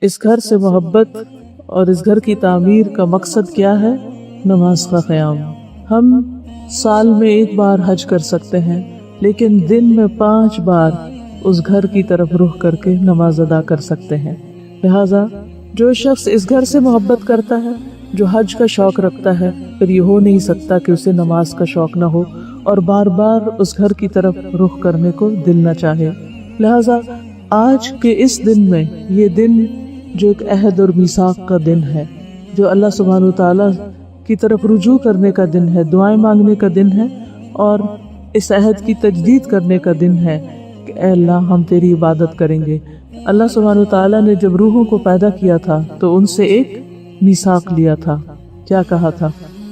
اس گھر سے محبت اور اس گھر کی تعمیر کا مقصد کیا ہے؟ نماز کا قیام۔ ہم سال میں ایک بار حج کر سکتے ہیں، لیکن دن میں 5 بار اس گھر کی طرف رخ کر کے نماز ادا کر سکتے ہیں۔ لہٰذا جو شخص اس گھر سے محبت کرتا ہے، جو حج کا شوق رکھتا ہے، پھر یہ ہو نہیں سکتا کہ اسے نماز کا شوق نہ ہو اور بار بار اس گھر کی طرف رخ کرنے کو دل نہ چاہے۔ لہٰذا آج کے اس دن میں، یہ دن جو ایک عہد اور میثاق کا دن ہے، جو اللہ سبحانہ وتعالیٰ کی طرف رجوع کرنے کا دن ہے، دعائیں مانگنے کا دن ہے، اور اس عہد کی تجدید کرنے کا دن ہے کہ اے اللہ ہم تیری عبادت کریں گے۔ اللہ سبحانہ وتعالیٰ نے جب روحوں کو پیدا کیا تھا تو ان سے ایک میثاق لیا تھا۔ کیا کہا تھا؟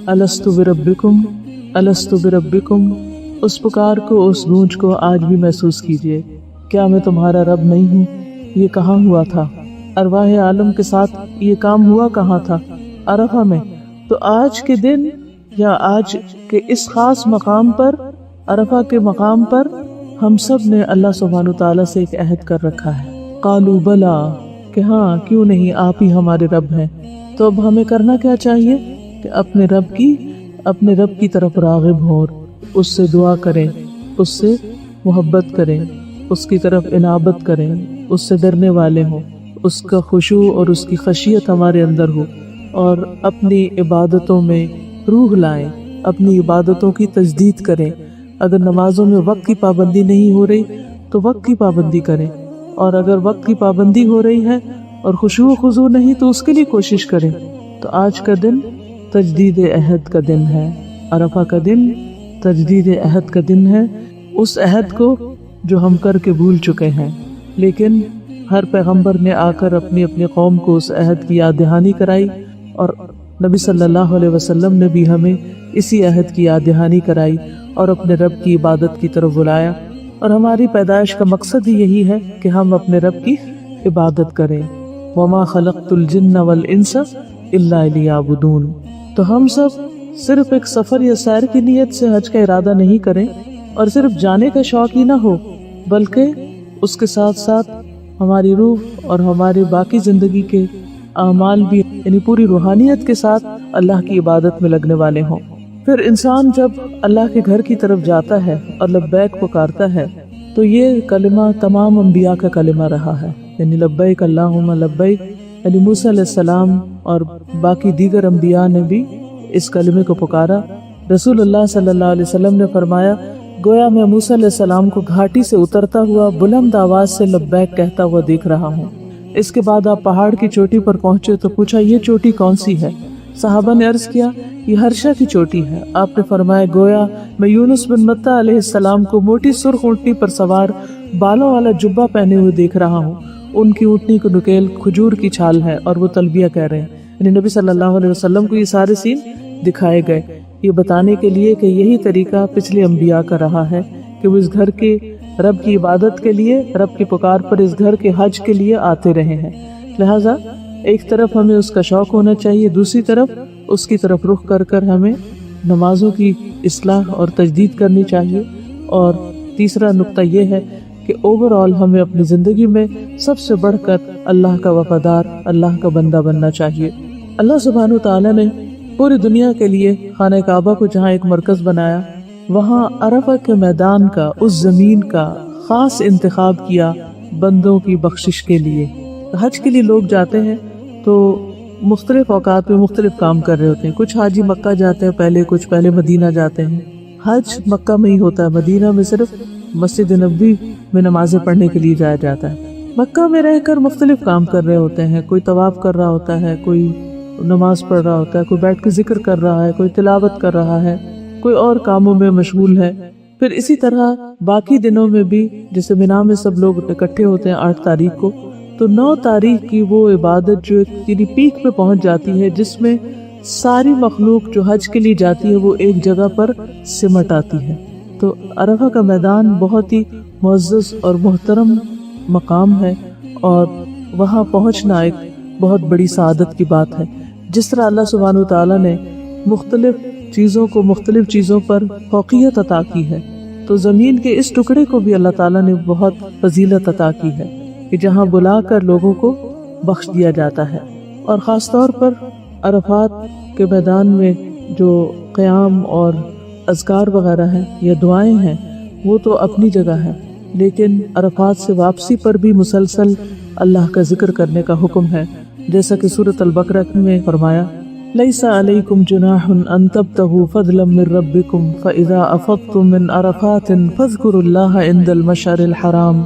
الست بربکم، الست بربکم۔ اس پکار کو، اس گونج کو آج بھی محسوس کیجیے۔ کیا میں تمہارا رب نہیں ہوں؟ یہ کہاں ہوا تھا؟ ارواح عالم کے ساتھ یہ کام ہوا کہاں تھا؟ عرفہ میں۔ تو آج کے دن یا آج کے اس خاص مقام پر، عرفہ کے مقام پر، ہم سب نے اللہ سبحانہ وتعالیٰ سے ایک عہد کر رکھا ہے۔ قالوا بلا، کہ ہاں کیوں نہیں، آپ ہی ہمارے رب ہیں۔ تو اب ہمیں کرنا کیا چاہیے کہ اپنے رب کی طرف راغب ہوں، اس سے دعا کریں، اس سے محبت کریں، اس کی طرف انابت کریں، اس سے ڈرنے والے ہوں، اس کا خشوع اور اس کی خشیت ہمارے اندر ہو، اور اپنی عبادتوں میں روح لائیں، اپنی عبادتوں کی تجدید کریں۔ اگر نمازوں میں وقت کی پابندی نہیں ہو رہی تو وقت کی پابندی کریں، اور اگر وقت کی پابندی ہو رہی ہے اور خشوع و خضوع نہیں تو اس کے لیے کوشش کریں۔ تو آج کا دن تجدید عہد کا دن ہے، عرفہ کا دن تجدید عہد کا دن ہے، اس عہد کو جو ہم کر کے بھول چکے ہیں۔ لیکن ہر پیغمبر نے آ کر اپنی قوم کو اس عہد کی یاد دہانی کرائی، اور نبی صلی اللہ علیہ وسلم نے بھی ہمیں اسی عہد کی یاد دہانی کرائی اور اپنے رب کی عبادت کی طرف بلایا۔ اور ہماری پیدائش کا مقصد ہی یہی ہے کہ ہم اپنے رب کی عبادت کریں۔ وَمَا خَلَقْتُ الْجِنَّ وَالْإِنسَ إِلَّا لِيَعْبُدُونَ۔ تو ہم سب صرف ایک سفر یا سیر کی نیت سے حج کا ارادہ نہیں کریں، اور صرف جانے کا شوق ہی نہ ہو، بلکہ اس کے ساتھ ساتھ ہماری روح اور ہماری باقی زندگی کے اعمال بھی، یعنی پوری روحانیت کے ساتھ اللہ کی عبادت میں لگنے والے ہوں۔ پھر انسان جب اللہ کے گھر کی طرف جاتا ہے اور لبیک پکارتا ہے تو یہ کلمہ تمام انبیاء کا کلمہ رہا ہے، یعنی لبیک اللہم لبیک، یعنی موسیٰ علیہ السلام اور باقی دیگر انبیاء نے بھی اس کلمے کو پکارا۔ رسول اللہ صلی اللہ علیہ وسلم نے فرمایا، گویا میں موسیٰ علیہ السلام کو گھاٹی سے اترتا ہوا بلند آواز سے لبیک کہتا ہوا دیکھ رہا ہوں۔ اس کے بعد آپ پہاڑ کی چوٹی پر پہنچے تو پوچھا، یہ چوٹی کون سی ہے؟ صحابہ نے عرض کیا، یہ ہرشہ کی چوٹی ہے۔ آپ نے فرمایا، گویا میں یونس بن متی علیہ السلام کو موٹی سرخ اونٹنی پر سوار، بالوں والا جبہ پہنے ہوئے دیکھ رہا ہوں۔ ان کی اونٹنی کو نکیل کھجور کی چھال ہے اور وہ تلبیہ کہہ رہے ہیں۔ یعنی نبی صلی اللہ علیہ وسلم کو یہ سارے سین دکھائے گئے، یہ بتانے کے لیے کہ یہی طریقہ پچھلے انبیاء کا رہا ہے کہ وہ اس گھر کے رب کی عبادت کے لیے، رب کی پکار پر اس گھر کے حج کے لیے آتے رہے ہیں۔ لہٰذا ایک طرف ہمیں اس کا شوق ہونا چاہیے، دوسری طرف اس کی طرف رخ کر کر ہمیں نمازوں کی اصلاح اور تجدید کرنی چاہیے۔ اور تیسرا نقطہ یہ ہے کہ اوور آل ہمیں اپنی زندگی میں سب سے بڑھ کر اللہ کا وفادار، اللہ کا بندہ بننا چاہیے۔ اللہ سبحانہ وتعالیٰ نے پوری دنیا کے لیے خانہ کعبہ کو جہاں ایک مرکز بنایا، وہاں عرفہ کے میدان کا، اس زمین کا خاص انتخاب کیا بندوں کی بخشش کے لیے۔ حج کے لیے لوگ جاتے ہیں تو مختلف اوقات میں مختلف کام کر رہے ہوتے ہیں۔ کچھ حاجی مکہ جاتے ہیں پہلے، کچھ پہلے مدینہ جاتے ہیں۔ حج مکہ میں ہی ہوتا ہے، مدینہ میں صرف مسجد نبوی میں نمازیں پڑھنے کے لیے جایا جاتا ہے۔ مکہ میں رہ کر مختلف کام کر رہے ہوتے ہیں، کوئی طواف کر رہا ہوتا ہے، کوئی نماز پڑھ رہا ہوتا ہے، کوئی بیٹھ کے ذکر کر رہا ہے، کوئی تلاوت کر رہا ہے، کوئی اور کاموں میں مشغول ہے۔ پھر اسی طرح باقی دنوں میں بھی، جیسے مینا میں سب لوگ اکٹھے ہوتے ہیں 8 تاریخ کو، تو 9 تاریخ کی وہ عبادت جو ایک پیک پہ پہنچ جاتی ہے، جس میں ساری مخلوق جو حج کے لیے جاتی ہے وہ ایک جگہ پر سمٹ آتی ہے۔ تو عرفہ کا میدان بہت ہی معزز اور محترم مقام ہے، اور وہاں پہنچنا ایک بہت بڑی سعادت کی بات ہے۔ جس طرح اللہ سبحانہ وتعالیٰ نے مختلف چیزوں کو مختلف چیزوں پر فوقیت عطا کی ہے، تو زمین کے اس ٹکڑے کو بھی اللہ تعالیٰ نے بہت فضیلت عطا کی ہے کہ جہاں بلا کر لوگوں کو بخش دیا جاتا ہے۔ اور خاص طور پر عرفات کے میدان میں جو قیام اور اذکار وغیرہ ہیں یا دعائیں ہیں وہ تو اپنی جگہ ہے، لیکن عرفات سے واپسی پر بھی مسلسل اللہ کا ذکر کرنے کا حکم ہے، جیسا کہ سورۃ البقرہ میں فرمایا لیس علیکم جناح ان تبتغوا فضلا من ربکم فاذا افضتم من عرفات فاذکروا اللہ عند المشعر الحرام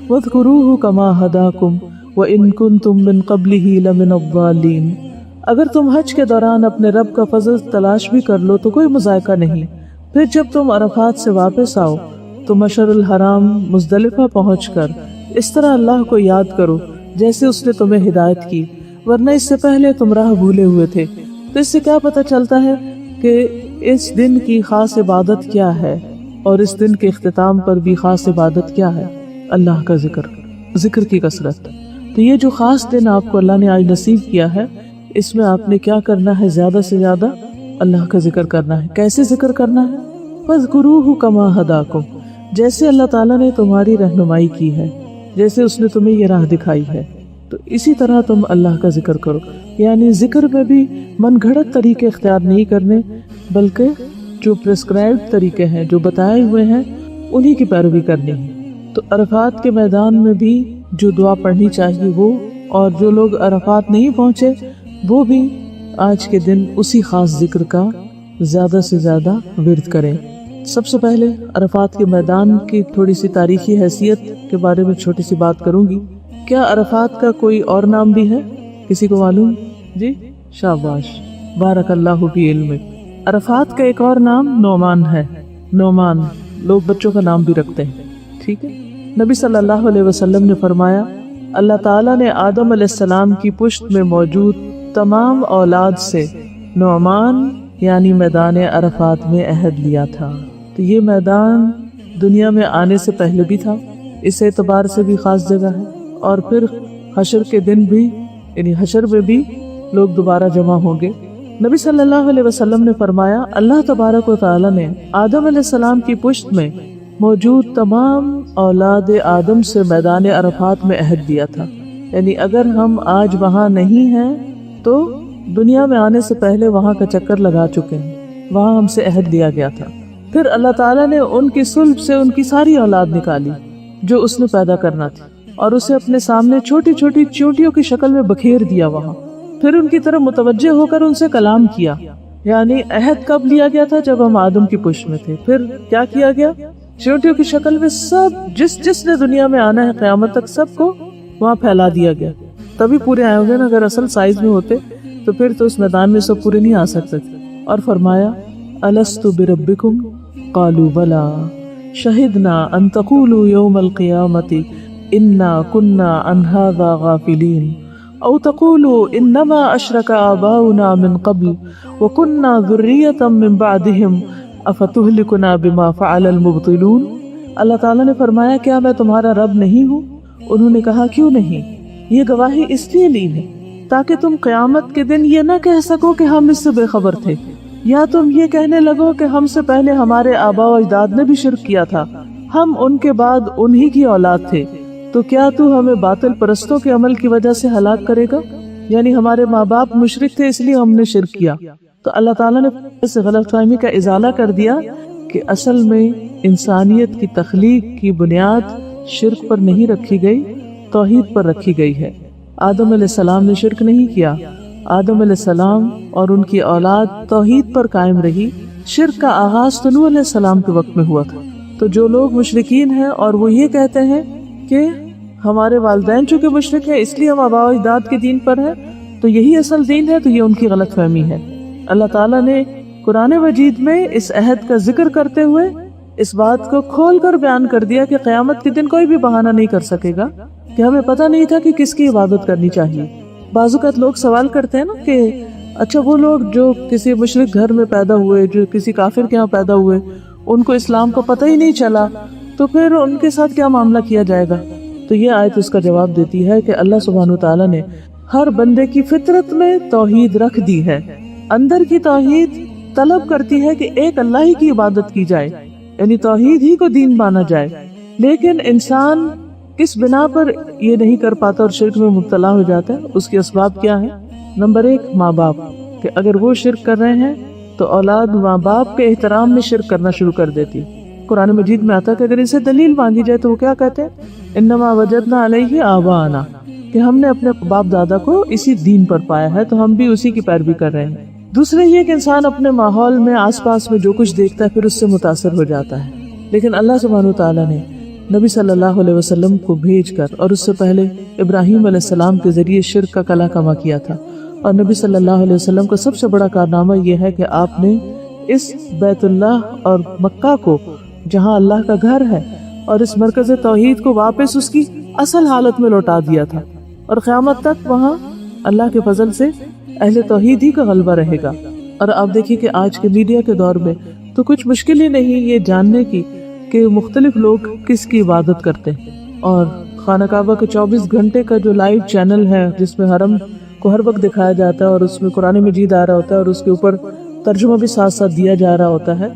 واذکروہ کما ہداکم وان کنتم من قبلہ لمن الضالین۔ اگر تم حج کے دوران اپنے رب کا فضل تلاش بھی کر لو تو کوئی مذائقہ نہیں، پھر جب تم عرفات سے واپس آؤ تو مشعر الحرام مزدلفہ پہنچ کر اس طرح اللہ کو یاد کرو جیسے اس نے تمہیں ہدایت کی، ورنہ اس سے پہلے تم راہ بھولے ہوئے تھے۔ تو اس سے کیا پتہ چلتا ہے کہ اس دن کی خاص عبادت کیا ہے، اور اس دن کے اختتام پر بھی خاص عبادت کیا ہے؟ اللہ کا ذکر کی کثرت۔ تو یہ جو خاص دن آپ کو اللہ نے آج نصیب کیا ہے، اس میں آپ نے کیا کرنا ہے؟ زیادہ سے زیادہ اللہ کا ذکر کرنا ہے۔ کیسے ذکر کرنا ہے؟ فَاذْكُرُوهُ كَمَا هَدَاكُمْ، جیسے اللہ تعالیٰ نے تمہاری رہنمائی کی ہے، جیسے اس نے تمہیں یہ راہ دکھائی ہے، تو اسی طرح تم اللہ کا ذکر کرو۔ یعنی ذکر میں بھی من گھڑت طریقے اختیار نہیں کرنے، بلکہ جو پرسکرائبڈ طریقے ہیں، جو بتائے ہوئے ہیں، انہی کی پیروی کرنی ہے۔ تو عرفات کے میدان میں بھی جو دعا پڑھنی چاہیے وہ، اور جو لوگ عرفات نہیں پہنچے وہ بھی آج کے دن اسی خاص ذکر کا زیادہ سے زیادہ ورد کریں۔ سب سے پہلے عرفات کے میدان کی تھوڑی سی تاریخی حیثیت کے بارے میں چھوٹی سی بات کروں گی۔ کیا عرفات کا کوئی اور نام بھی ہے؟ کسی کو معلوم؟ جی شاباش، بارک اللہ فی علمک۔ عرفات کا ایک اور نام نعمان ہے۔ نعمان لوگ بچوں کا نام بھی رکھتے ہیں، ٹھیک ہے۔ نبی صلی اللہ علیہ وسلم نے فرمایا اللہ تعالیٰ نے آدم علیہ السلام کی پشت میں موجود تمام اولاد سے نعمان یعنی میدان عرفات میں عہد لیا تھا۔ تو یہ میدان دنیا میں آنے سے پہلے بھی تھا، اس اعتبار سے بھی خاص جگہ ہے، اور پھر حشر کے دن بھی، یعنی حشر میں بھی لوگ دوبارہ جمع ہوں گے۔ نبی صلی اللہ علیہ وسلم نے فرمایا اللہ تبارک و تعالیٰ نے آدم علیہ السلام کی پشت میں موجود تمام اولاد آدم سے میدان عرفات میں عہد دیا تھا، یعنی اگر ہم آج وہاں نہیں ہیں تو دنیا میں آنے سے پہلے وہاں کا چکر لگا چکے ہیں، وہاں ہم سے عہد لیا گیا تھا۔ پھر اللہ تعالیٰ نے ان کی صلب سے ان کی ساری اولاد نکالی جو اس نے پیدا کرنا تھی، اور اسے اپنے سامنے چھوٹی چھوٹی چونٹیوں کی شکل میں بکھیر دیا وہاں، پھر ان کی طرف متوجہ ہو کر ان سے کلام کیا۔ یعنی عہد کب لیا گیا تھا؟ جب ہم آدم کی پشت میں تھے۔ پھر کیا کیا گیا؟ چونٹیوں کی شکل میں سب جس نے دنیا میں آنا ہے قیامت تک سب کو وہاں پھیلا دیا گیا، تبھی پورے آئے ہوں گے نا۔ اگر اصل سائز میں ہوتے تو پھر تو اس میدان میں سب پورے نہیں آ سکتے تھے۔ اور فرمایا الستُ بربکم قالوا بلا شہدنا ان تقولوا یوم القیامت انا کنا عن هذا غافلین او تقولوا انما اشرک آباؤنا من قبل وکنا ذریۃ من بعدہم افتہلکنا بما فعل المبطلون۔ اللہ تعالیٰ نے فرمایا کیا میں تمہارا رب نہیں ہوں؟ انہوں نے کہا کیوں نہیں؟ یہ گواہی اس لیے لی ہے تاکہ تم قیامت کے دن یہ نہ کہہ سکو کہ ہم اس سے بے خبر تھے، یا تم یہ کہنے لگو کہ ہم سے پہلے ہمارے آباء و اجداد نے بھی شرک کیا تھا، ہم ان کے بعد انہی کی اولاد تھے، تو کیا تو ہمیں باطل پرستوں کے عمل کی وجہ سے ہلاک کرے گا؟ یعنی ہمارے ماں باپ مشرک تھے اس لیے ہم نے شرک کیا۔ تو اللہ تعالیٰ نے اس غلط فہمی کا ازالہ کر دیا کہ اصل میں انسانیت کی تخلیق کی بنیاد شرک پر نہیں رکھی گئی، توحید پر رکھی گئی ہے۔ آدم علیہ السلام نے شرک نہیں کیا، آدم علیہ السلام اور ان کی اولاد توحید پر قائم رہی۔ شرک کا آغاز تو نوح علیہ السلام کے وقت میں ہوا تھا۔ تو جو لوگ مشرکین ہیں اور وہ یہ کہتے ہیں کہ ہمارے والدین چونکہ مشرک ہیں اس لیے ہم آباء و اجداد کے دین پر ہیں تو یہی اصل دین ہے، تو یہ ان کی غلط فہمی ہے۔ اللہ تعالیٰ نے قرآن مجید میں اس عہد کا ذکر کرتے ہوئے اس بات کو کھول کر بیان کر دیا کہ قیامت کے دن کوئی بھی بہانہ نہیں کر سکے گا کہ ہمیں پتہ نہیں تھا کہ کس کی عبادت کرنی چاہیے۔ بعض اوقات لوگ سوال کرتے ہیں نا کہ اچھا وہ لوگ جو کسی مشرک گھر میں پیدا ہوئے، جو کسی کافر کے ہاں پیدا ہوئے، ان کو اسلام کا پتہ ہی نہیں چلا، تو پھر ان کے ساتھ کیا معاملہ کیا جائے گا؟ تو یہ آیت اس کا جواب دیتی ہے کہ اللہ سبحانہ وتعالیٰ نے ہر بندے کی فطرت میں توحید رکھ دی ہے۔ اندر کی توحید طلب کرتی ہے کہ ایک اللہ ہی کی عبادت کی جائے، یعنی توحید ہی کو دین مانا جائے، لیکن انسان کس بنا پر یہ نہیں کر پاتا اور شرک میں مبتلا ہو جاتا ہے؟ اس کے اسباب کیا ہے؟ نمبر 1 ماں باپ، کہ اگر وہ شرک کر رہے ہیں تو اولاد ماں باپ کے احترام میں شرک کرنا شروع کر دیتی۔ قرآن مجید میں آتا ہے کہ اگر اسے دلیل مانگی جائے تو وہ کیا کہتے ہیں؟ انما وجدنا علیہ آباءنا، کہ ہم نے اپنے باپ دادا کو اسی دین پر پایا ہے تو ہم بھی اسی کی پیروی کر رہے ہیں۔ دوسرا یہ کہ انسان اپنے ماحول میں آس پاس میں جو کچھ دیکھتا ہے پھر اس سے متاثر ہو جاتا ہے، لیکن اللہ سبحانہ وتعالیٰ نے نبی صلی اللہ علیہ وسلم کو بھیج کر اور اس سے پہلے ابراہیم علیہ السلام کے ذریعے شرک کا کلا کما کیا تھا، اور نبی صلی اللہ علیہ وسلم کا سب سے بڑا کارنامہ یہ ہے کہ آپ نے اس بیت اللہ اور مکہ کو، جہاں اللہ کا گھر ہے، اور اس مرکز توحید کو واپس اس کی اصل حالت میں لوٹا دیا تھا، اور قیامت تک وہاں اللہ کے فضل سے اہل توحید ہی کا غلبہ رہے گا۔ اور آپ دیکھیے کہ آج کے میڈیا کے دور میں تو کچھ مشکل ہی نہیں یہ جاننے کی کہ مختلف لوگ کس کی عبادت کرتے ہیں، اور خانہ کعبہ کے 24 گھنٹے کا جو لائیو چینل ہے جس میں حرم کو ہر وقت دکھایا جاتا ہے اور اس میں قرآن مجید آ رہا ہوتا ہے اور اس کے اوپر ترجمہ بھی ساتھ ساتھ دیا جا رہا ہوتا ہے،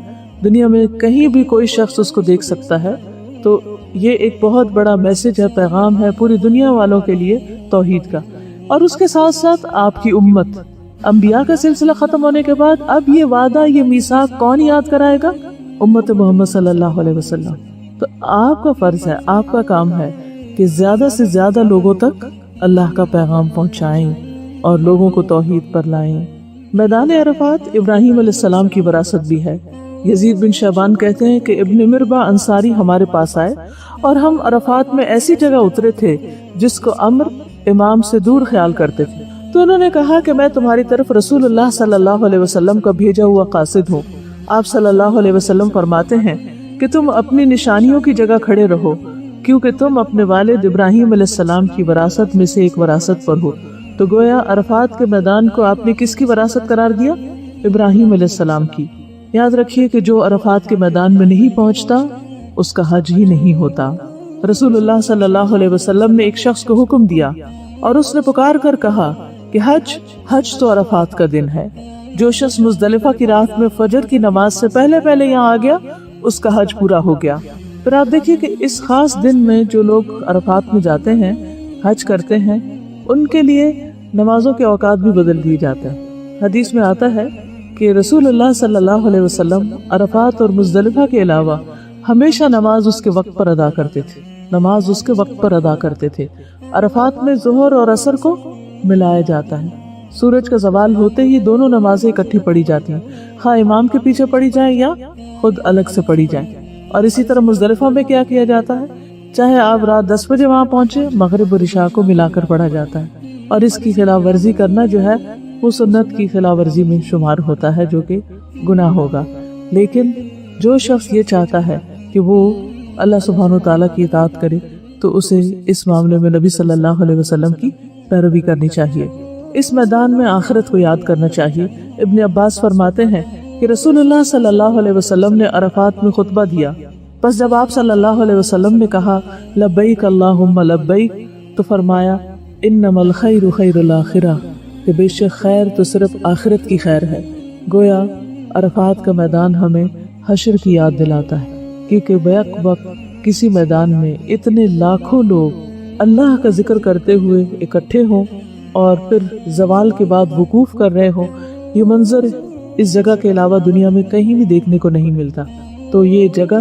دنیا میں کہیں بھی کوئی شخص اس کو دیکھ سکتا ہے، تو یہ ایک بہت بڑا میسج ہے، پیغام ہے پوری دنیا والوں کے لیے توحید کا۔ اور اس کے ساتھ ساتھ آپ کی امت، انبیاء کا سلسلہ ختم ہونے کے بعد اب یہ وعدہ، یہ میثاق کون یاد کرائے گا؟ امت محمد صلی اللہ علیہ وسلم۔ تو آپ کا فرض ہے، آپ کا کام ہے کہ زیادہ سے زیادہ لوگوں تک اللہ کا پیغام پہنچائیں اور لوگوں کو توحید پر لائیں۔ میدان عرفات ابراہیم علیہ السلام کی وراثت بھی ہے۔ یزید بن شعبان کہتے ہیں کہ ابن مربع انصاری ہمارے پاس آئے اور ہم عرفات میں ایسی جگہ اترے تھے جس کو امر امام سے دور خیال کرتے تھے، تو انہوں نے کہا کہ میں تمہاری طرف رسول اللہ صلی اللہ علیہ وسلم کا بھیجا ہوا قاصد ہوں۔ آپ صلی اللہ علیہ وسلم فرماتے ہیں کہ تم اپنی نشانیوں کی جگہ کھڑے رہو، کیونکہ تم اپنے والد ابراہیم علیہ السلام کی وراثت میں سے ایک وراثت پر ہو۔ تو گویا عرفات کے میدان کو آپ نے کس کی وراثت قرار دیا؟ ابراہیم علیہ السلام کی۔ یاد رکھیے کہ جو عرفات کے میدان میں نہیں پہنچتا اس کا حج ہی نہیں ہوتا۔ رسول اللہ صلی اللہ علیہ وسلم نے ایک شخص کو حکم دیا اور اس نے پکار کر کہا کہ حج تو عرفات کا دن ہے۔ جو شخص مزدلفہ کی رات میں فجر کی نماز سے پہلے یہاں آ گیا اس کا حج پورا ہو گیا۔ پھر آپ دیکھیے کہ اس خاص دن میں جو لوگ عرفات میں جاتے ہیں، حج کرتے ہیں، ان کے لیے نمازوں کے اوقات بھی بدل دیے جاتے ہیں۔ حدیث میں آتا ہے کہ رسول اللہ صلی اللہ علیہ وسلم عرفات اور مزدلفہ کے علاوہ ہمیشہ نماز اس کے وقت پر ادا کرتے تھے، نماز اس کے وقت پر ادا کرتے تھے۔ عرفات میں ظہر اور عصر کو ملایا جاتا ہے، سورج کا زوال ہوتے ہی دونوں نمازیں اکٹھی پڑھی جاتی ہیں، خواہ امام کے پیچھے پڑھی جائیں یا خود الگ سے پڑھی جائیں۔ اور اسی طرح مزدلفہ میں کیا کیا جاتا ہے، چاہے آپ رات 10 بجے وہاں پہنچے، مغرب اور عشاء کو ملا کر پڑھا جاتا ہے، اور اس کی خلاف ورزی کرنا جو ہے وہ سنت کی خلاف ورزی میں شمار ہوتا ہے، جو کہ گناہ ہوگا۔ لیکن جو شخص یہ چاہتا ہے کہ وہ اللہ سبحانہ وتعالیٰ کی اطاعت کرے تو اسے اس معاملے میں نبی صلی اللہ علیہ وسلم کی پیروی کرنی چاہیے۔ اس میدان میں آخرت کو یاد کرنا چاہیے۔ ابن عباس فرماتے ہیں کہ رسول اللہ صلی اللہ علیہ وسلم نے عرفات میں خطبہ دیا، بس جب آپ صلی اللہ علیہ وسلم نے کہا لبیک اللہم لبیک، تو فرمایا انما الخیر خیر الاخرہ، کہ بے شک خیر تو صرف آخرت کی خیر ہے۔ گویا عرفات کا میدان ہمیں حشر کی یاد دلاتا ہے، کیونکہ بیک وقت کسی میدان میں اتنے لاکھوں لوگ اللہ کا ذکر کرتے ہوئے اکٹھے ہوں اور پھر زوال کے بعد وقوف کر رہے ہوں، یہ منظر اس جگہ کے علاوہ دنیا میں کہیں بھی دیکھنے کو نہیں ملتا۔ تو یہ جگہ،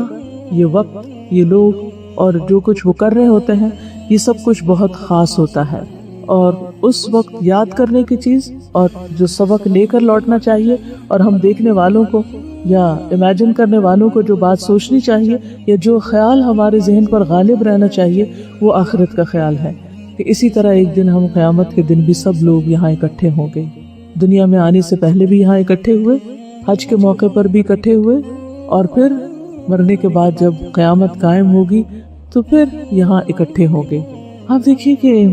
یہ وقت، یہ لوگ اور جو کچھ وہ کر رہے ہوتے ہیں، یہ سب کچھ بہت خاص ہوتا ہے، اور اس وقت یاد کرنے کی چیز اور جو سبق لے کر لوٹنا چاہیے، اور ہم دیکھنے والوں کو یا امیجن کرنے والوں کو جو بات سوچنی چاہیے یا جو خیال ہمارے ذہن پر غالب رہنا چاہیے وہ آخرت کا خیال ہے کہ اسی طرح ایک دن ہم قیامت کے دن بھی سب لوگ یہاں اکٹھے ہوں گے۔ دنیا میں آنے سے پہلے بھی یہاں اکٹھے ہوئے، حج کے موقع پر بھی اکٹھے ہوئے، اور پھر مرنے کے بعد جب قیامت قائم ہوگی تو پھر یہاں اکٹھے ہوں گے۔ آپ دیکھیے کہ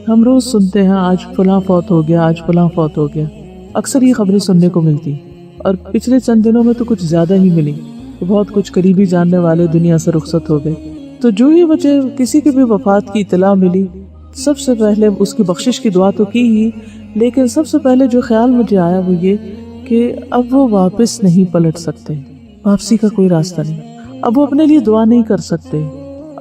ہم روز سنتے ہیں آج فلاں فوت ہو گیا، آج فلاں فوت ہو گیا، اکثر یہ خبریں سننے کو ملتی، اور پچھلے چند دنوں میں تو کچھ زیادہ ہی ملی، بہت کچھ قریبی جاننے والے دنیا سے رخصت ہو گئے۔ تو جو ہی مجھے کسی کی بھی وفات کی اطلاع ملی، سب سے پہلے اس کی بخشش کی دعا تو کی ہی، لیکن سب سے پہلے جو خیال مجھے آیا وہ یہ کہ اب وہ واپس نہیں پلٹ سکتے، واپسی کا کوئی راستہ نہیں، اب وہ اپنے لیے دعا نہیں کر سکتے،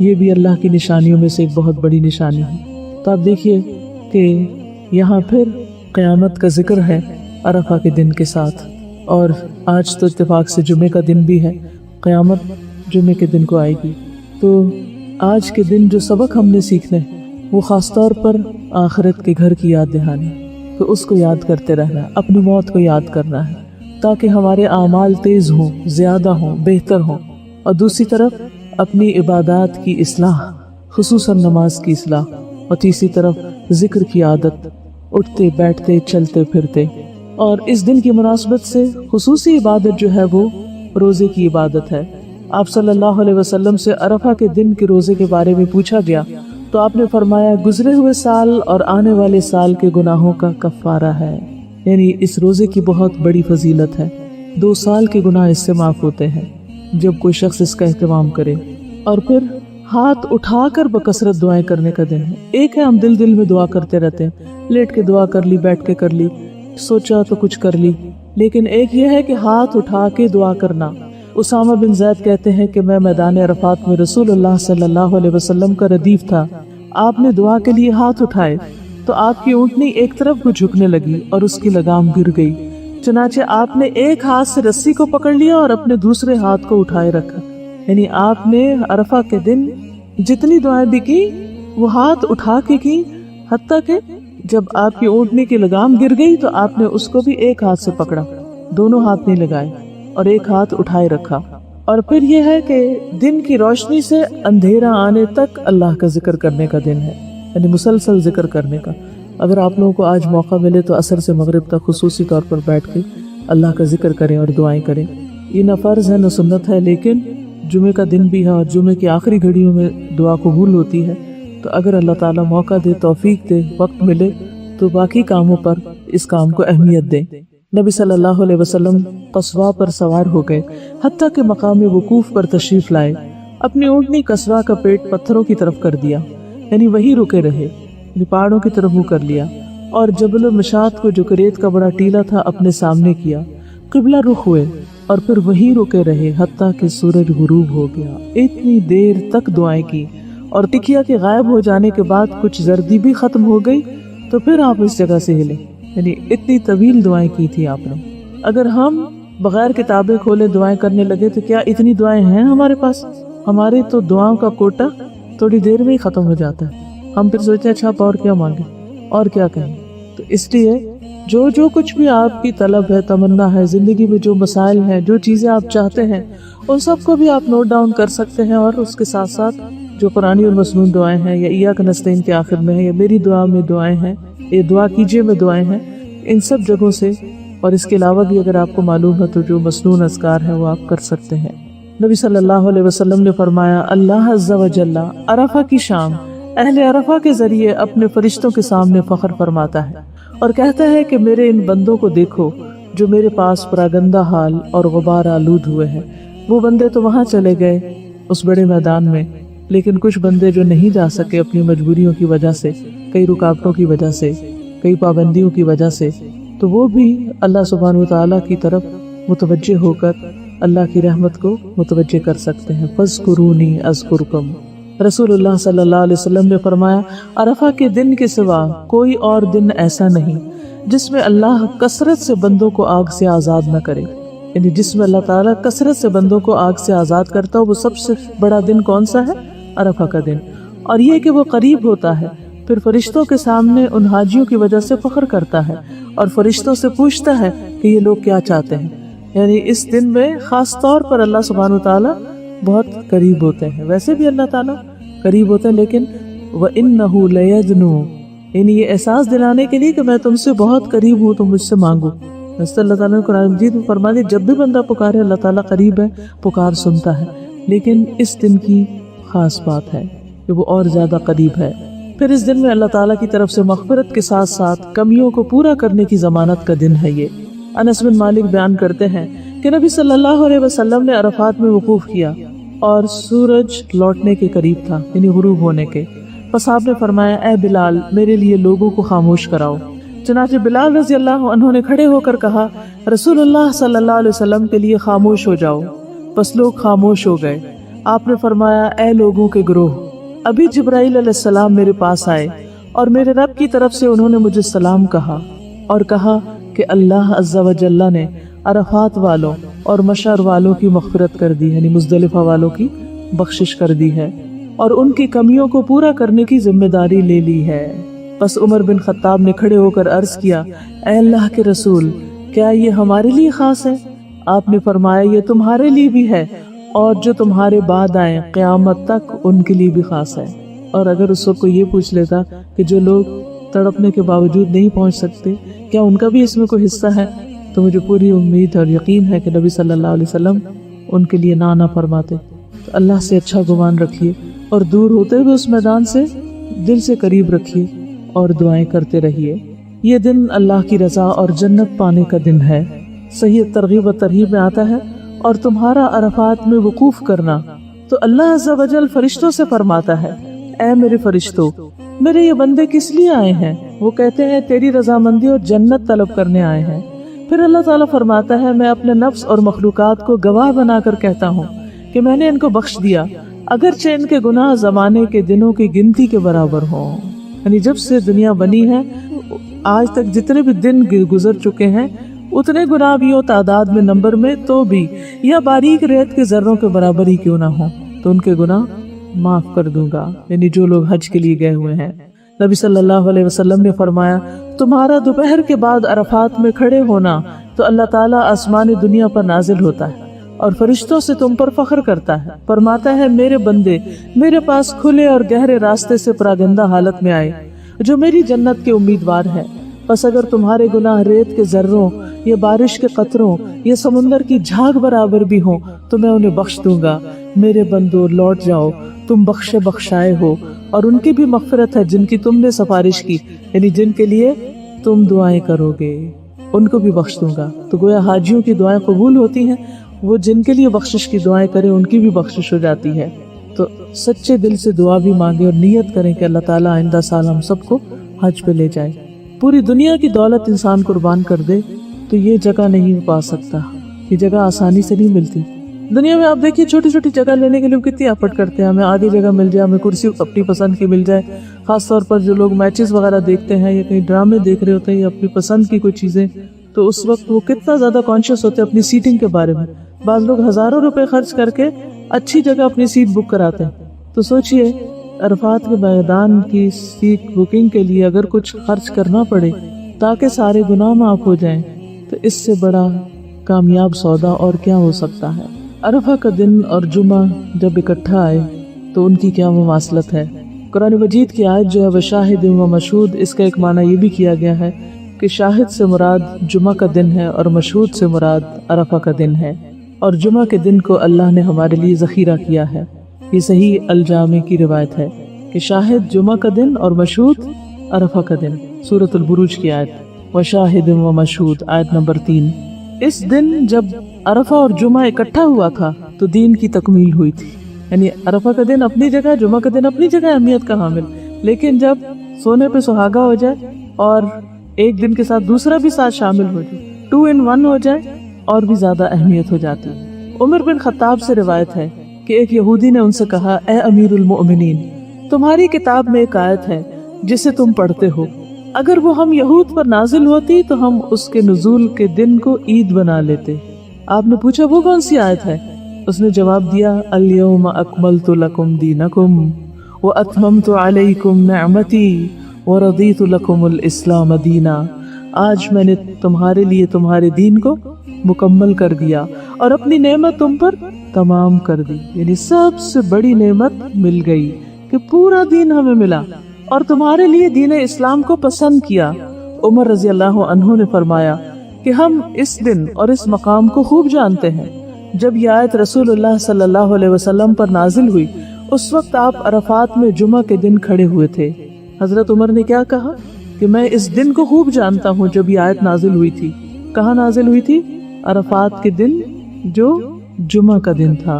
یہ بھی اللہ کی نشانیوں میں سے ایک بہت بڑی نشانی ہے۔ تو آپ دیکھیے کہ یہاں پھر قیامت کا ذکر ہے عرفہ کے دن کے ساتھ، اور آج تو اتفاق سے جمعے کا دن بھی ہے، قیامت جمعے کے دن کو آئے گی۔ تو آج کے دن جو سبق ہم نے سیکھنے وہ خاص طور پر آخرت کے گھر کی یاد دہانی، تو اس کو یاد کرتے رہنا ہے، اپنی موت کو یاد کرنا ہے تاکہ ہمارے اعمال تیز ہوں، زیادہ ہوں، بہتر ہوں، اور دوسری طرف اپنی عبادات کی اصلاح، خصوصاً نماز کی اصلاح، اور تیسری طرف ذکر کی عادت، اٹھتے بیٹھتے چلتے پھرتے۔ اور اس دن کی مناسبت سے خصوصی عبادت جو ہے وہ روزے کی عبادت ہے۔ آپ صلی اللہ علیہ وسلم سے عرفہ کے دن کے روزے کے بارے میں پوچھا گیا تو آپ نے فرمایا گزرے ہوئے سال اور آنے والے سال کے گناہوں کا کفارہ ہے، یعنی اس روزے کی بہت بڑی فضیلت ہے۔ 2 سال کے گناہ اس سے معاف ہوتے ہیں جب کوئی شخص اس کا اہتمام کرے۔ اور پھر ہاتھ اٹھا کر بکثرت دعائیں کرنے کا دن ہے۔ ایک ہے ہم دل میں دعا کرتے رہتے ہیں، لیٹ کے دعا کر لی، بیٹھ کے کر لی، سوچا تو کچھ کر لی، لیکن ایک یہ ہے کہ ہاتھ اٹھا کے دعا کرنا۔ اسامہ بن زید کہتے ہیں کہ میں میدان عرفات میں رسول اللہ صلی اللہ علیہ وسلم کا ردیف تھا، آپ نے دعا کے لیے ہاتھ اٹھائے تو آپ کی اونٹنی ایک طرف کو جھکنے لگی اور اس کی لگام گر گئی، چنانچہ آپ نے ایک ہاتھ سے رسی کو پکڑ لیا اور اپنے دوسرے ہاتھ کو اٹھائے رکھا، یعنی آپ نے عرفہ کے دن جتنی دعائیں بھی کی وہ ہاتھ اٹھا کے کی، حتیٰ کہ جب آپ کی اونٹنی کی لگام گر گئی تو آپ نے اس کو بھی ایک ہاتھ سے پکڑا، دونوں ہاتھ نہیں لگائے اور ایک ہاتھ اٹھائے رکھا۔ اور پھر یہ ہے کہ دن کی روشنی سے اندھیرا آنے تک اللہ کا ذکر کرنے کا دن ہے، یعنی مسلسل ذکر کرنے کا۔ اگر آپ لوگوں کو آج موقع ملے تو عصر سے مغرب تک خصوصی طور پر بیٹھ کے اللہ کا ذکر کریں اور دعائیں کریں۔ یہ نہ فرض ہے نہ سنت ہے، لیکن جمعے کا دن بھی ہے اور جمعے کی آخری گھڑیوں میں دعا قبول ہوتی ہے، تو اگر اللہ تعالیٰ موقع دے، توفیق دے، وقت ملے تو باقی کاموں پر اس کام کو اہمیت دیں۔ نبی صلی اللہ علیہ وسلم قصواء پر سوار ہو گئے، حتیٰ کہ مقام وقوف پر تشریف لائے، اپنی اونٹنی قصواء کا پیٹ پتھروں کی طرف کر دیا، یعنی وہی رکے رہے، پہاڑوں کی طرف منہ کر لیا، اور جبل المشات کو جو ریت کا بڑا ٹیلا تھا اپنے سامنے کیا، قبلہ رخ ہوئے اور پھر وہی رکے رہے حتیٰ کہ سورج غروب ہو گیا۔ اتنی دیر تک دعائیں کی، اور ٹکیا کے غائب ہو جانے کے بعد کچھ زردی بھی ختم ہو گئی تو پھر آپ اس جگہ سے ہلے، یعنی اتنی طویل دعائیں کی تھی آپ نے۔ اگر ہم بغیر کتابیں کھولے دعائیں کرنے لگے تو کیا اتنی دعائیں ہیں ہمارے پاس؟ ہماری تو دعاؤں کا کوٹا تھوڑی دیر میں ہی ختم ہو جاتا ہے، ہم پھر سوچتے ہیں اچھا اور کیا مانگے اور کیا کہیں۔ تو اس لیے جو کچھ بھی آپ کی طلب ہے، تمنا ہے، زندگی میں جو مسائل ہیں، جو چیزیں آپ چاہتے ہیں، ان سب کو بھی آپ نوٹ ڈاؤن کر سکتے ہیں، اور اس کے ساتھ ساتھ جو قرآنی اور مسنون دعائیں ہیں، یا ایاک نستعین کے آخر میں ہے، یا میری دعا میں دعائیں ہیں، یہ دعا کیجئے میں دعائیں ہیں، ان سب جگہوں سے، اور اس کے علاوہ بھی اگر آپ کو معلوم ہے تو جو مسنون اذکار ہیں وہ آپ کر سکتے ہیں۔ نبی صلی اللہ علیہ وسلم نے فرمایا اللہ عز و جل عرفہ کی شام اہل عرفہ کے ذریعے اپنے فرشتوں کے سامنے فخر فرماتا ہے اور کہتا ہے کہ میرے ان بندوں کو دیکھو جو میرے پاس پراگندہ حال اور غبار آلود ہوئے ہیں۔ وہ بندے تو وہاں چلے گئے اس بڑے میدان میں، لیکن کچھ بندے جو نہیں جا سکے اپنی مجبوریوں کی وجہ سے، کئی رکاوٹوں کی وجہ سے، کئی پابندیوں کی وجہ سے، تو وہ بھی اللہ سبحانہ وتعالیٰ کی طرف متوجہ ہو کر اللہ کی رحمت کو متوجہ کر سکتے ہیں۔ فاذکرونی اذکرکم۔ رسول اللہ صلی اللہ علیہ وسلم نے فرمایا عرفہ کے دن کے سوا کوئی اور دن ایسا نہیں جس میں اللہ کثرت سے بندوں کو آگ سے آزاد نہ کرے، یعنی جس میں اللہ تعالیٰ کثرت سے بندوں کو آگ سے آزاد کرتا ہو۔ وہ سب سے بڑا دن کون سا ہے؟ عرفہ کا دن، اور یہ کہ وہ قریب ہوتا ہے، پھر فرشتوں کے سامنے ان حاجیوں کی وجہ سے فخر کرتا ہے اور فرشتوں سے پوچھتا ہے کہ یہ لوگ کیا چاہتے ہیں۔ یعنی اس دن میں خاص طور پر اللہ سبحانہ وتعالیٰ بہت قریب ہوتے ہیں، ویسے بھی اللہ تعالیٰ قریب ہوتے ہیں، لیکن وَإِنَّهُ لَيَدْنُو، یعنی یہ احساس دلانے کے لیے کہ میں تم سے بہت قریب ہوں، تم مجھ سے مانگو۔ اللہ تعالیٰ نے قرآن مجید میں فرما دیا جب بھی بندہ پکارے اللہ تعالیٰ قریب ہے، پکار سنتا ہے، لیکن اس دن کی خاص بات ہے کہ وہ اور زیادہ قریب ہے۔ پھر اس دن میں اللہ تعالیٰ کی طرف سے مغفرت کے ساتھ ساتھ کمیوں کو پورا کرنے کی ضمانت کا دن ہے۔ یہ انس بن مالک بیان کرتے ہیں کہ نبی صلی اللہ علیہ وسلم نے عرفات میں وقوف کیا اور سورج لوٹنے کے قریب تھا، یعنی غروب ہونے کے۔ پس آپ نے فرمایا اے بلال میرے لیے لوگوں کو خاموش کراؤ۔ چنانچہ بلال رضی اللہ عنہ نے کھڑے ہو کر کہا رسول اللہ صلی اللہ علیہ وسلم کے لیے خاموش ہو جاؤ۔ پس لوگ خاموش ہو گئے۔ آپ نے فرمایا اے لوگوں کے گروہ، ابھی جبرائیل علیہ السلام میرے پاس آئے اور میرے رب کی طرف سے انہوں نے مجھے سلام کہا اور کہا کہ اللہ عز و جل نے عرفات والوں اور مشعر والوں کی مغفرت کر دی، یعنی مزدلفہ والوں کی بخشش کر دی ہے اور ان کی کمیوں کو پورا کرنے کی ذمہ داری لے لی ہے۔ بس عمر بن خطاب نے کھڑے ہو کر عرض کیا اے اللہ کے رسول، کیا یہ ہمارے لیے خاص ہے؟ آپ نے فرمایا یہ تمہارے لیے بھی ہے اور جو تمہارے بعد آئیں قیامت تک ان کے لیے بھی خاص ہے۔ اور اگر اس وقت کوئی یہ پوچھ لیتا کہ جو لوگ تڑپنے کے باوجود نہیں پہنچ سکتے کیا ان کا بھی اس میں کوئی حصہ ہے، تو مجھے پوری امید اور یقین ہے کہ نبی صلی اللہ علیہ وسلم ان کے لیے نہ فرماتے۔ تو اللہ سے اچھا گمان رکھیے اور دور ہوتے ہوئے اس میدان سے دل سے قریب رکھیے اور دعائیں کرتے رہیے۔ یہ دن اللہ کی رضا اور جنت پانے کا دن ہے۔ صحیح ترغیب و ترہیب میں آتا ہے اور تمہارا عرفات میں وقوف کرنا تو اللہ عز و جل فرشتوں سے فرماتا ہے اے میرے فرشتوں، میرے یہ بندے کس لیے آئے ہیں؟ وہ کہتے ہیں تیری رضامندی اور جنت طلب کرنے آئے ہیں۔ پھر اللہ تعالیٰ فرماتا ہے میں اپنے نفس اور مخلوقات کو گواہ بنا کر کہتا ہوں کہ میں نے ان کو بخش دیا، اگرچہ ان کے گناہ زمانے کے دنوں کی گنتی کے برابر ہوں۔ یعنی جب سے دنیا بنی ہے آج تک جتنے بھی دن گزر چکے ہیں اتنے گناہ بھی ہو تعداد میں نمبر میں تو بھی یا باریک ریت کے ذروں کے برابر ہی کیوں نہ ہوں تو ان کے گناہ معاف کر دوں گا، یعنی جو لوگ حج کے لیے گئے ہوئے ہیں۔ نبی صلی اللہ علیہ وسلم نے فرمایا تمہارا دوپہر کے بعد عرفات میں کھڑے ہونا تو اللہ تعالیٰ آسمان دنیا پر نازل ہوتا ہے اور فرشتوں سے تم پر فخر کرتا ہے، فرماتا ہے میرے بندے میرے پاس کھلے اور گہرے راستے سے پراگندہ حالت میں آئے جو میری جنت کے امیدوار ہے، بس اگر تمہارے گناہ ریت کے ذروں یا بارش کے قطروں یا سمندر کی جھاگ برابر بھی ہوں تو میں انہیں بخش دوں گا۔ میرے بندو لوٹ جاؤ، تم بخشے بخشائے ہو اور ان کی بھی مغفرت ہے جن کی تم نے سفارش کی، یعنی جن کے لیے تم دعائیں کرو گے ان کو بھی بخش دوں گا۔ تو گویا حاجیوں کی دعائیں قبول ہوتی ہیں، وہ جن کے لیے بخشش کی دعائیں کریں ان کی بھی بخشش ہو جاتی ہے۔ تو سچے دل سے دعا بھی مانگے اور نیت کریں کہ اللہ تعالیٰ آئندہ سال ہم سب کو حج پہ لے جائے۔ پوری دنیا کی دولت انسان قربان کر دے تو یہ جگہ نہیں پا سکتا، یہ جگہ آسانی سے نہیں ملتی۔ دنیا میں آپ دیکھیے چھوٹی چھوٹی جگہ لینے کے لیے کتنی ایفرٹ کرتے ہیں، ہمیں آدھی جگہ مل جائے، ہمیں کرسی اپنی پسند کی مل جائے، خاص طور پر جو لوگ میچز وغیرہ دیکھتے ہیں یا کہیں ڈرامے دیکھ رہے ہوتے ہیں یا اپنی پسند کی کوئی چیزیں، تو اس وقت وہ کتنا زیادہ کانشیس ہوتے ہیں اپنی سیٹنگ کے بارے میں۔ بعض لوگ ہزاروں روپے خرچ کر کے اچھی جگہ اپنی سیٹ بک کراتے ہیں۔ تو سوچئے عرفات کے میدان کی سیٹ بکنگ کے لیے اگر کچھ خرچ کرنا پڑے تاکہ سارے گناہ معاف ہو جائیں تو اس سے بڑا کامیاب سودا اور کیا ہو سکتا ہے۔ عرفہ کا دن اور جمعہ جب اکٹھا آئے تو ان کی کیا مماثلت ہے۔ قرآن مجید کی آیت جو ہے وشاہد و مشہود، اس کا ایک معنی یہ بھی کیا گیا ہے کہ شاہد سے مراد جمعہ کا دن ہے اور مشہود سے مراد عرفہ کا دن ہے، اور جمعہ کے دن کو اللہ نے ہمارے لیے ذخیرہ کیا ہے۔ یہ صحیح الجامع کی روایت ہے کہ شاہد جمعہ کا دن اور مشہود عرفہ کا دن۔ سورۃ البروج کی آیت وشاہد و مشہود آیت نمبر 3۔ اس دن جب عرفہ اور جمعہ اکٹھا ہوا تھا تو دین کی تکمیل ہوئی تھی، یعنی عرفہ کا دن اپنی جگہ، جمعہ کا دن اپنی جگہ اہمیت کا حامل، لیکن جب سونے پہ سہاگا ہو جائے اور ایک دن کے ساتھ دوسرا بھی ساتھ شامل ہو جائے، 2 in 1 ہو جائے، اور بھی زیادہ اہمیت ہو جاتی ہے۔ عمر بن خطاب سے روایت ہے کہ ایک یہودی نے ان سے کہا اے امیر المؤمنین، تمہاری کتاب میں ایک آیت ہے جسے تم پڑھتے ہو، اگر وہ ہم یہود پر نازل ہوتی تو ہم اس کے نزول کے دن کو عید بنا لیتے۔ آپ نے پوچھا وہ کون سی آیت ہے؟ اس نے جواب دیا الیوم اکملت لکم دینکم واتممت علیکم نعمتی ورضیت لکم الاسلام دینا، آج میں نے تمہارے لیے تمہارے دین کو مکمل کر دیا اور اپنی نعمت تم پر تمام کر دی، یعنی سب سے بڑی نعمت مل گئی کہ پورا دین ہمیں ملا اور تمہارے لیے دین اسلام کو پسند کیا۔ عمر رضی اللہ عنہ نے فرمایا کہ ہم اس دن اور اس مقام کو خوب جانتے ہیں۔ جب یہ آیت رسول اللہ صلی اللہ علیہ وسلم پر نازل ہوئی اس وقت آپ عرفات میں جمعہ کے دن کھڑے ہوئے تھے۔ حضرت عمر نے کیا کہا کہ میں اس دن کو خوب جانتا ہوں جب یہ آیت نازل ہوئی تھی۔ کہاں نازل ہوئی تھی؟ عرفات کے دن جو جمعہ کا دن تھا،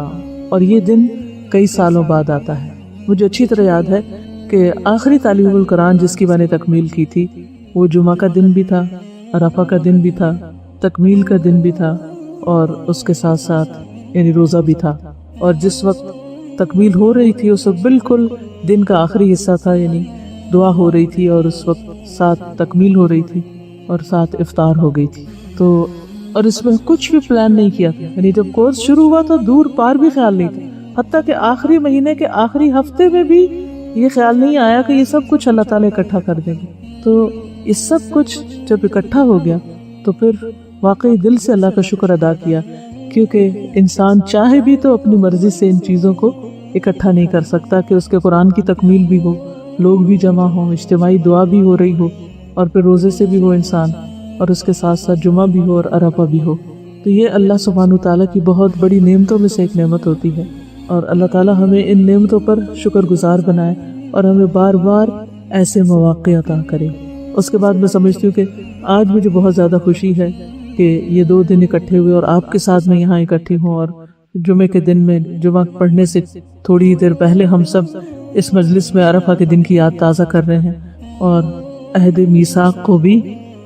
اور یہ دن کئی سالوں بعد آتا ہے۔ مجھے اچھی طرح یاد ہے کہ آخری تعلیم القرآن جس کی میں نے تکمیل کی تھی وہ جمعہ کا دن بھی تھا، عرفہ کا دن بھی تھا، تکمیل کا دن بھی تھا، اور اس کے ساتھ ساتھ یعنی روزہ بھی تھا۔ اور جس وقت تکمیل ہو رہی تھی، اس وقت بالکل دن کا آخری حصہ تھا، یعنی دعا ہو رہی تھی اور اس وقت ساتھ تکمیل ہو رہی تھی اور ساتھ افطار ہو گئی تھی. تو اور اس میں کچھ بھی پلان نہیں کیا تھا، یعنی جب کورس شروع ہوا تو دور پار بھی خیال نہیں تھا، حتیٰ کہ آخری مہینے کے آخری ہفتے میں بھی یہ خیال نہیں آیا کہ یہ سب کچھ اللہ تعالیٰ اکٹھا کر دیں گے. تو یہ سب کچھ جب اکٹھا ہو گیا تو پھر واقعی دل سے اللہ کا شکر ادا کیا، کیونکہ انسان چاہے بھی تو اپنی مرضی سے ان چیزوں کو اکٹھا نہیں کر سکتا کہ اس کے قرآن کی تکمیل بھی ہو، لوگ بھی جمع ہوں، اجتماعی دعا بھی ہو رہی ہو، اور پھر روزے سے بھی ہو انسان، اور اس کے ساتھ ساتھ جمعہ بھی ہو اور عرفہ بھی ہو. تو یہ اللہ سبحانہ تعالیٰ کی بہت بڑی نعمتوں میں سے ایک نعمت ہوتی ہے، اور اللہ تعالیٰ ہمیں ان نعمتوں پر شکر گزار بنائے اور ہمیں بار بار ایسے مواقع عطا کرے. اس کے بعد میں سمجھتی ہوں کہ آج مجھے بہت زیادہ خوشی ہے کہ یہ 2 دن اکٹھے ہوئے اور آپ کے ساتھ میں یہاں اکٹھی ہوں، اور جمعے کے دن میں جمعہ پڑھنے سے تھوڑی دیر پہلے ہم سب اس مجلس میں عرفہ کے دن کی یاد تازہ کر رہے ہیں اور عہد میثاق کو بھی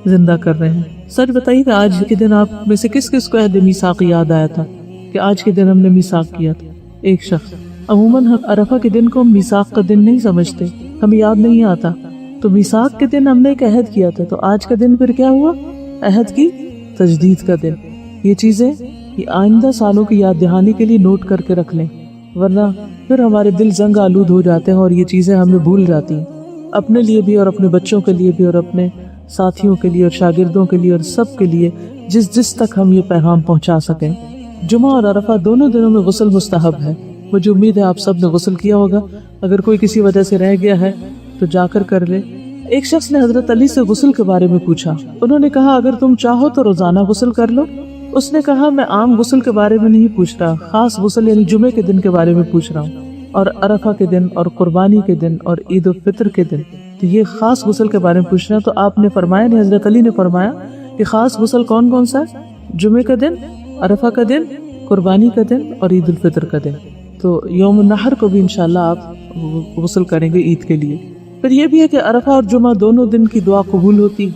زندہ کر رہے ہیں. سچ بتائیے کہ آج کے دن آپ میں سے کس کس کو عہد میثاق یاد آیا تھا کہ آج کے دن ہم نے میثاق کیا تھا؟ ایک شخص. عموماً ہم عرفہ کے دن کو میثاق کا دن نہیں سمجھتے، ہمیں یاد نہیں آتا. تو میثاق کے دن ہم نے ایک عہد کیا تھا، تو آج کا دن پھر کیا ہوا؟ عہد کی تجدید کا دن. یہ چیزیں یہ آئندہ سالوں کی یاد دہانی کے لیے نوٹ کر کے رکھ لیں، ورنہ پھر ہمارے دل زنگ آلود ہو جاتے ہیں اور یہ چیزیں ہمیں بھول جاتی ہیں، اپنے لیے بھی اور اپنے بچوں کے لیے بھی اور اپنے ساتھیوں کے لیے اور شاگردوں کے لیے اور سب کے لیے، جس تک ہم یہ پیغام پہنچا سکیں. جمعہ اور عرفہ دونوں دنوں میں غسل مستحب ہے. مجھے امید ہے آپ سب نے غسل کیا ہوگا، اگر کوئی کسی وجہ سے رہ گیا ہے تو جا کر لے. ایک شخص نے حضرت علی سے غسل کے بارے میں پوچھا. انہوں نے کہا اگر تم چاہو تو روزانہ غسل کر لو. اس نے کہا میں عام غسل کے بارے میں نہیں پوچھ رہا، خاص غسل یعنی جمعے کے دن کے بارے میں پوچھ رہا ہوں، اور عرفہ کے دن اور قربانی کے دن اور عید الفطر کے دن، تو یہ خاص غسل کے بارے میں پوچھ رہا. تو آپ نے فرمایا، نہیں حضرت علی نے فرمایا کہ خاص غسل کون کون سا ہے؟ جمعے کا دن، عرفہ کا دن، قربانی کا دن اور عید الفطر کا دن. تو یوم النحر کو بھی انشاءاللہ آپ غسل کریں گے عید کے لیے. پھر یہ بھی ہے کہ عرفہ اور جمعہ دونوں دن کی دعا قبول ہوتی.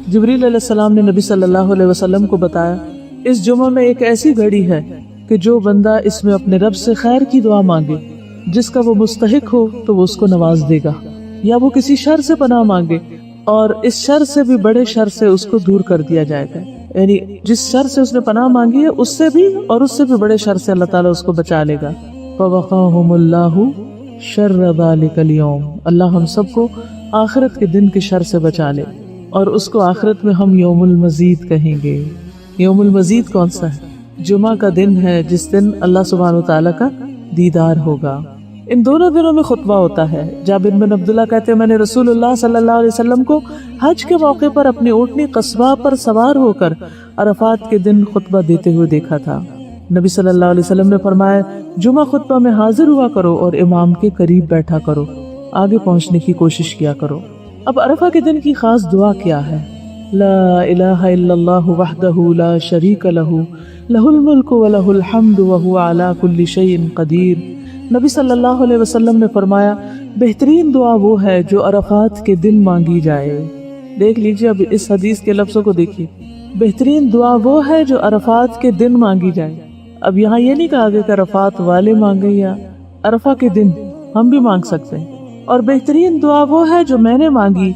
جبریل علیہ السلام نے نبی صلی اللہ علیہ وسلم کو بتایا اس جمعہ میں ایک ایسی گھڑی ہے کہ جو بندہ اس میں اپنے رب سے خیر کی دعا مانگے، جس کا وہ مستحق ہو تو وہ اس کو نواز دے گا، یا وہ کسی شر سے پناہ مانگے اور اس شر سے بھی بڑے شر سے اس کو دور کر دیا جائے گا. یعنی جس شر سے اس نے پناہ مانگی ہے اس سے بھی اور اس سے بھی بڑے شر سے اللہ تعالیٰ اس کو بچا لے گا. فَوَقَاهُمُ اللَّهُ شَرَّ ذَلِكَ الْيَوْمِ. اللہ ہم سب کو آخرت کے دن کے شر سے بچا لے، اور اس کو آخرت میں ہم یوم المزید کہیں گے. یوم المزید کون سا ہے؟ جمعہ کا دن ہے جس دن اللہ سبحانہ وتعالیٰ کا دیدار ہوگا. ان دونوں دنوں میں خطبہ ہوتا ہے. جابر بن عبداللہ کہتے ہیں میں نے رسول اللہ صلی اللہ علیہ وسلم کو حج کے موقع پر اپنی اونٹنی قصبہ پر سوار ہو کر عرفات کے دن خطبہ دیتے ہوئے دیکھا تھا. نبی صلی اللہ علیہ وسلم نے فرمایا جمعہ خطبہ میں حاضر ہوا کرو اور امام کے قریب بیٹھا کرو، آگے پہنچنے کی کوشش کیا کرو. اب عرفہ کے دن کی خاص دعا کیا ہے؟ لا الہ الا اللہ وحدہ لا شریک لہ لہ الملک ولہ الحمد وہو علی کل شیء قدیر. نبی صلی اللہ علیہ وسلم نے فرمایا بہترین دعا وہ ہے جو عرفات کے دن مانگی جائے. دیکھ لیجیے، اب اس حدیث کے لفظوں کو دیکھیے، بہترین دعا وہ ہے جو عرفات کے دن مانگی جائے. اب یہاں یہ نہیں کہا گیا کہ عرفات والے مانگے، یا عرفہ کے دن ہم بھی مانگ سکتے ہیں. اور بہترین دعا وہ ہے جو میں نے مانگی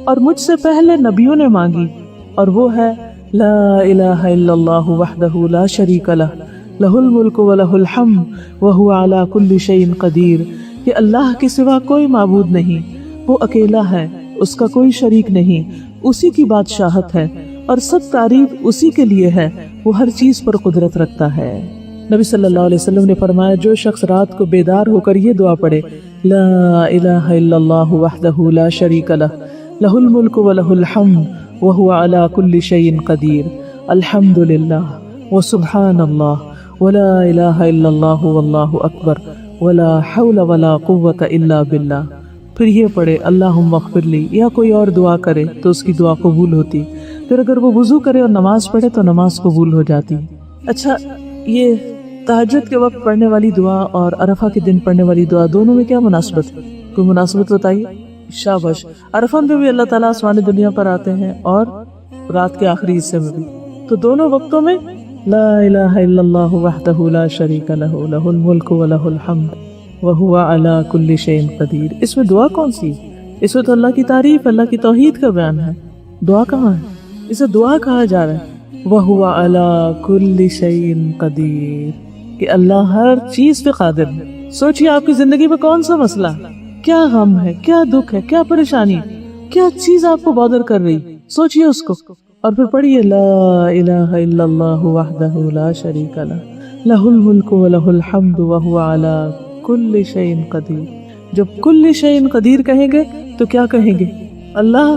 اور مجھ سے پہلے نبیوں نے مانگی، اور وہ ہے لا الہ الا اللہ وحدہ لا شریک لہ لہ الملک ولہ الحمد وہو علی کل شیء قدیر. کہ اللہ کے سوا کوئی معبود نہیں، وہ اکیلا ہے، اس کا کوئی شریک نہیں، اسی کی بادشاہت ہے اور سب تعریف اسی کے لیے ہے، وہ ہر چیز پر قدرت رکھتا ہے. نبی صلی اللہ علیہ وسلم نے فرمایا جو شخص رات کو بیدار ہو کر یہ دعا پڑھے لا الہ الا اللہ وحدہ لا شریک لہ لہ الملک ولہ الحمد وہو علی کل شیء قدیر، الحمد للہ وسبحان اللہ ولا الہ الا اللہ واللہ اکبر ولا حول ولا قوة الا باللہ. پھر یہ پڑھے اللہم اغفر لی، یا کوئی اور دعا کرے تو اس کی دعا قبول ہوتی. پھر اگر وہ وضو کرے اور نماز پڑھے تو نماز قبول ہو جاتی. اچھا، یہ تہجد کے وقت پڑھنے والی دعا اور عرفہ کے دن پڑھنے والی دعا دونوں میں کیا مناسبت ہے؟ کوئی مناسبت بتائیے. شاباش. عرفہ میں بھی اللہ تعالیٰ آسمان دنیا پر آتے ہیں اور رات کے آخری حصے میں بھی، تو دونوں وقتوں میں لا الہ الا اللہ وحدہ لا شریک لہ لہ الملک ولہ الحمد وہو علی کل شیء قدیر۔ اس میں دعا کون سی؟ اس میں تو اللہ کی تعریف، اللہ کی توحید کا بیان ہے۔ دعا کہاں ہے؟ اسے دعا کہا جا رہا ہے، وہو علی کل شیء قدیر، کہ اللہ ہر چیز پہ قادر ہے۔ سوچیے آپ کی زندگی میں کون سا مسئلہ، کیا غم ہے، کیا دکھ ہے، کیا پریشانی، کیا چیز آپ کو بادر کر رہی، سوچیے اس کو، اور پھر پڑھیے لا الہ الا اللہ وحدہ لا شریک لہ لہ الملک ولہ الحمد وہو علی کل شیء قدیر۔ جب کل شیء قدیر کہیں گے تو کیا کہیں گے؟ اللہ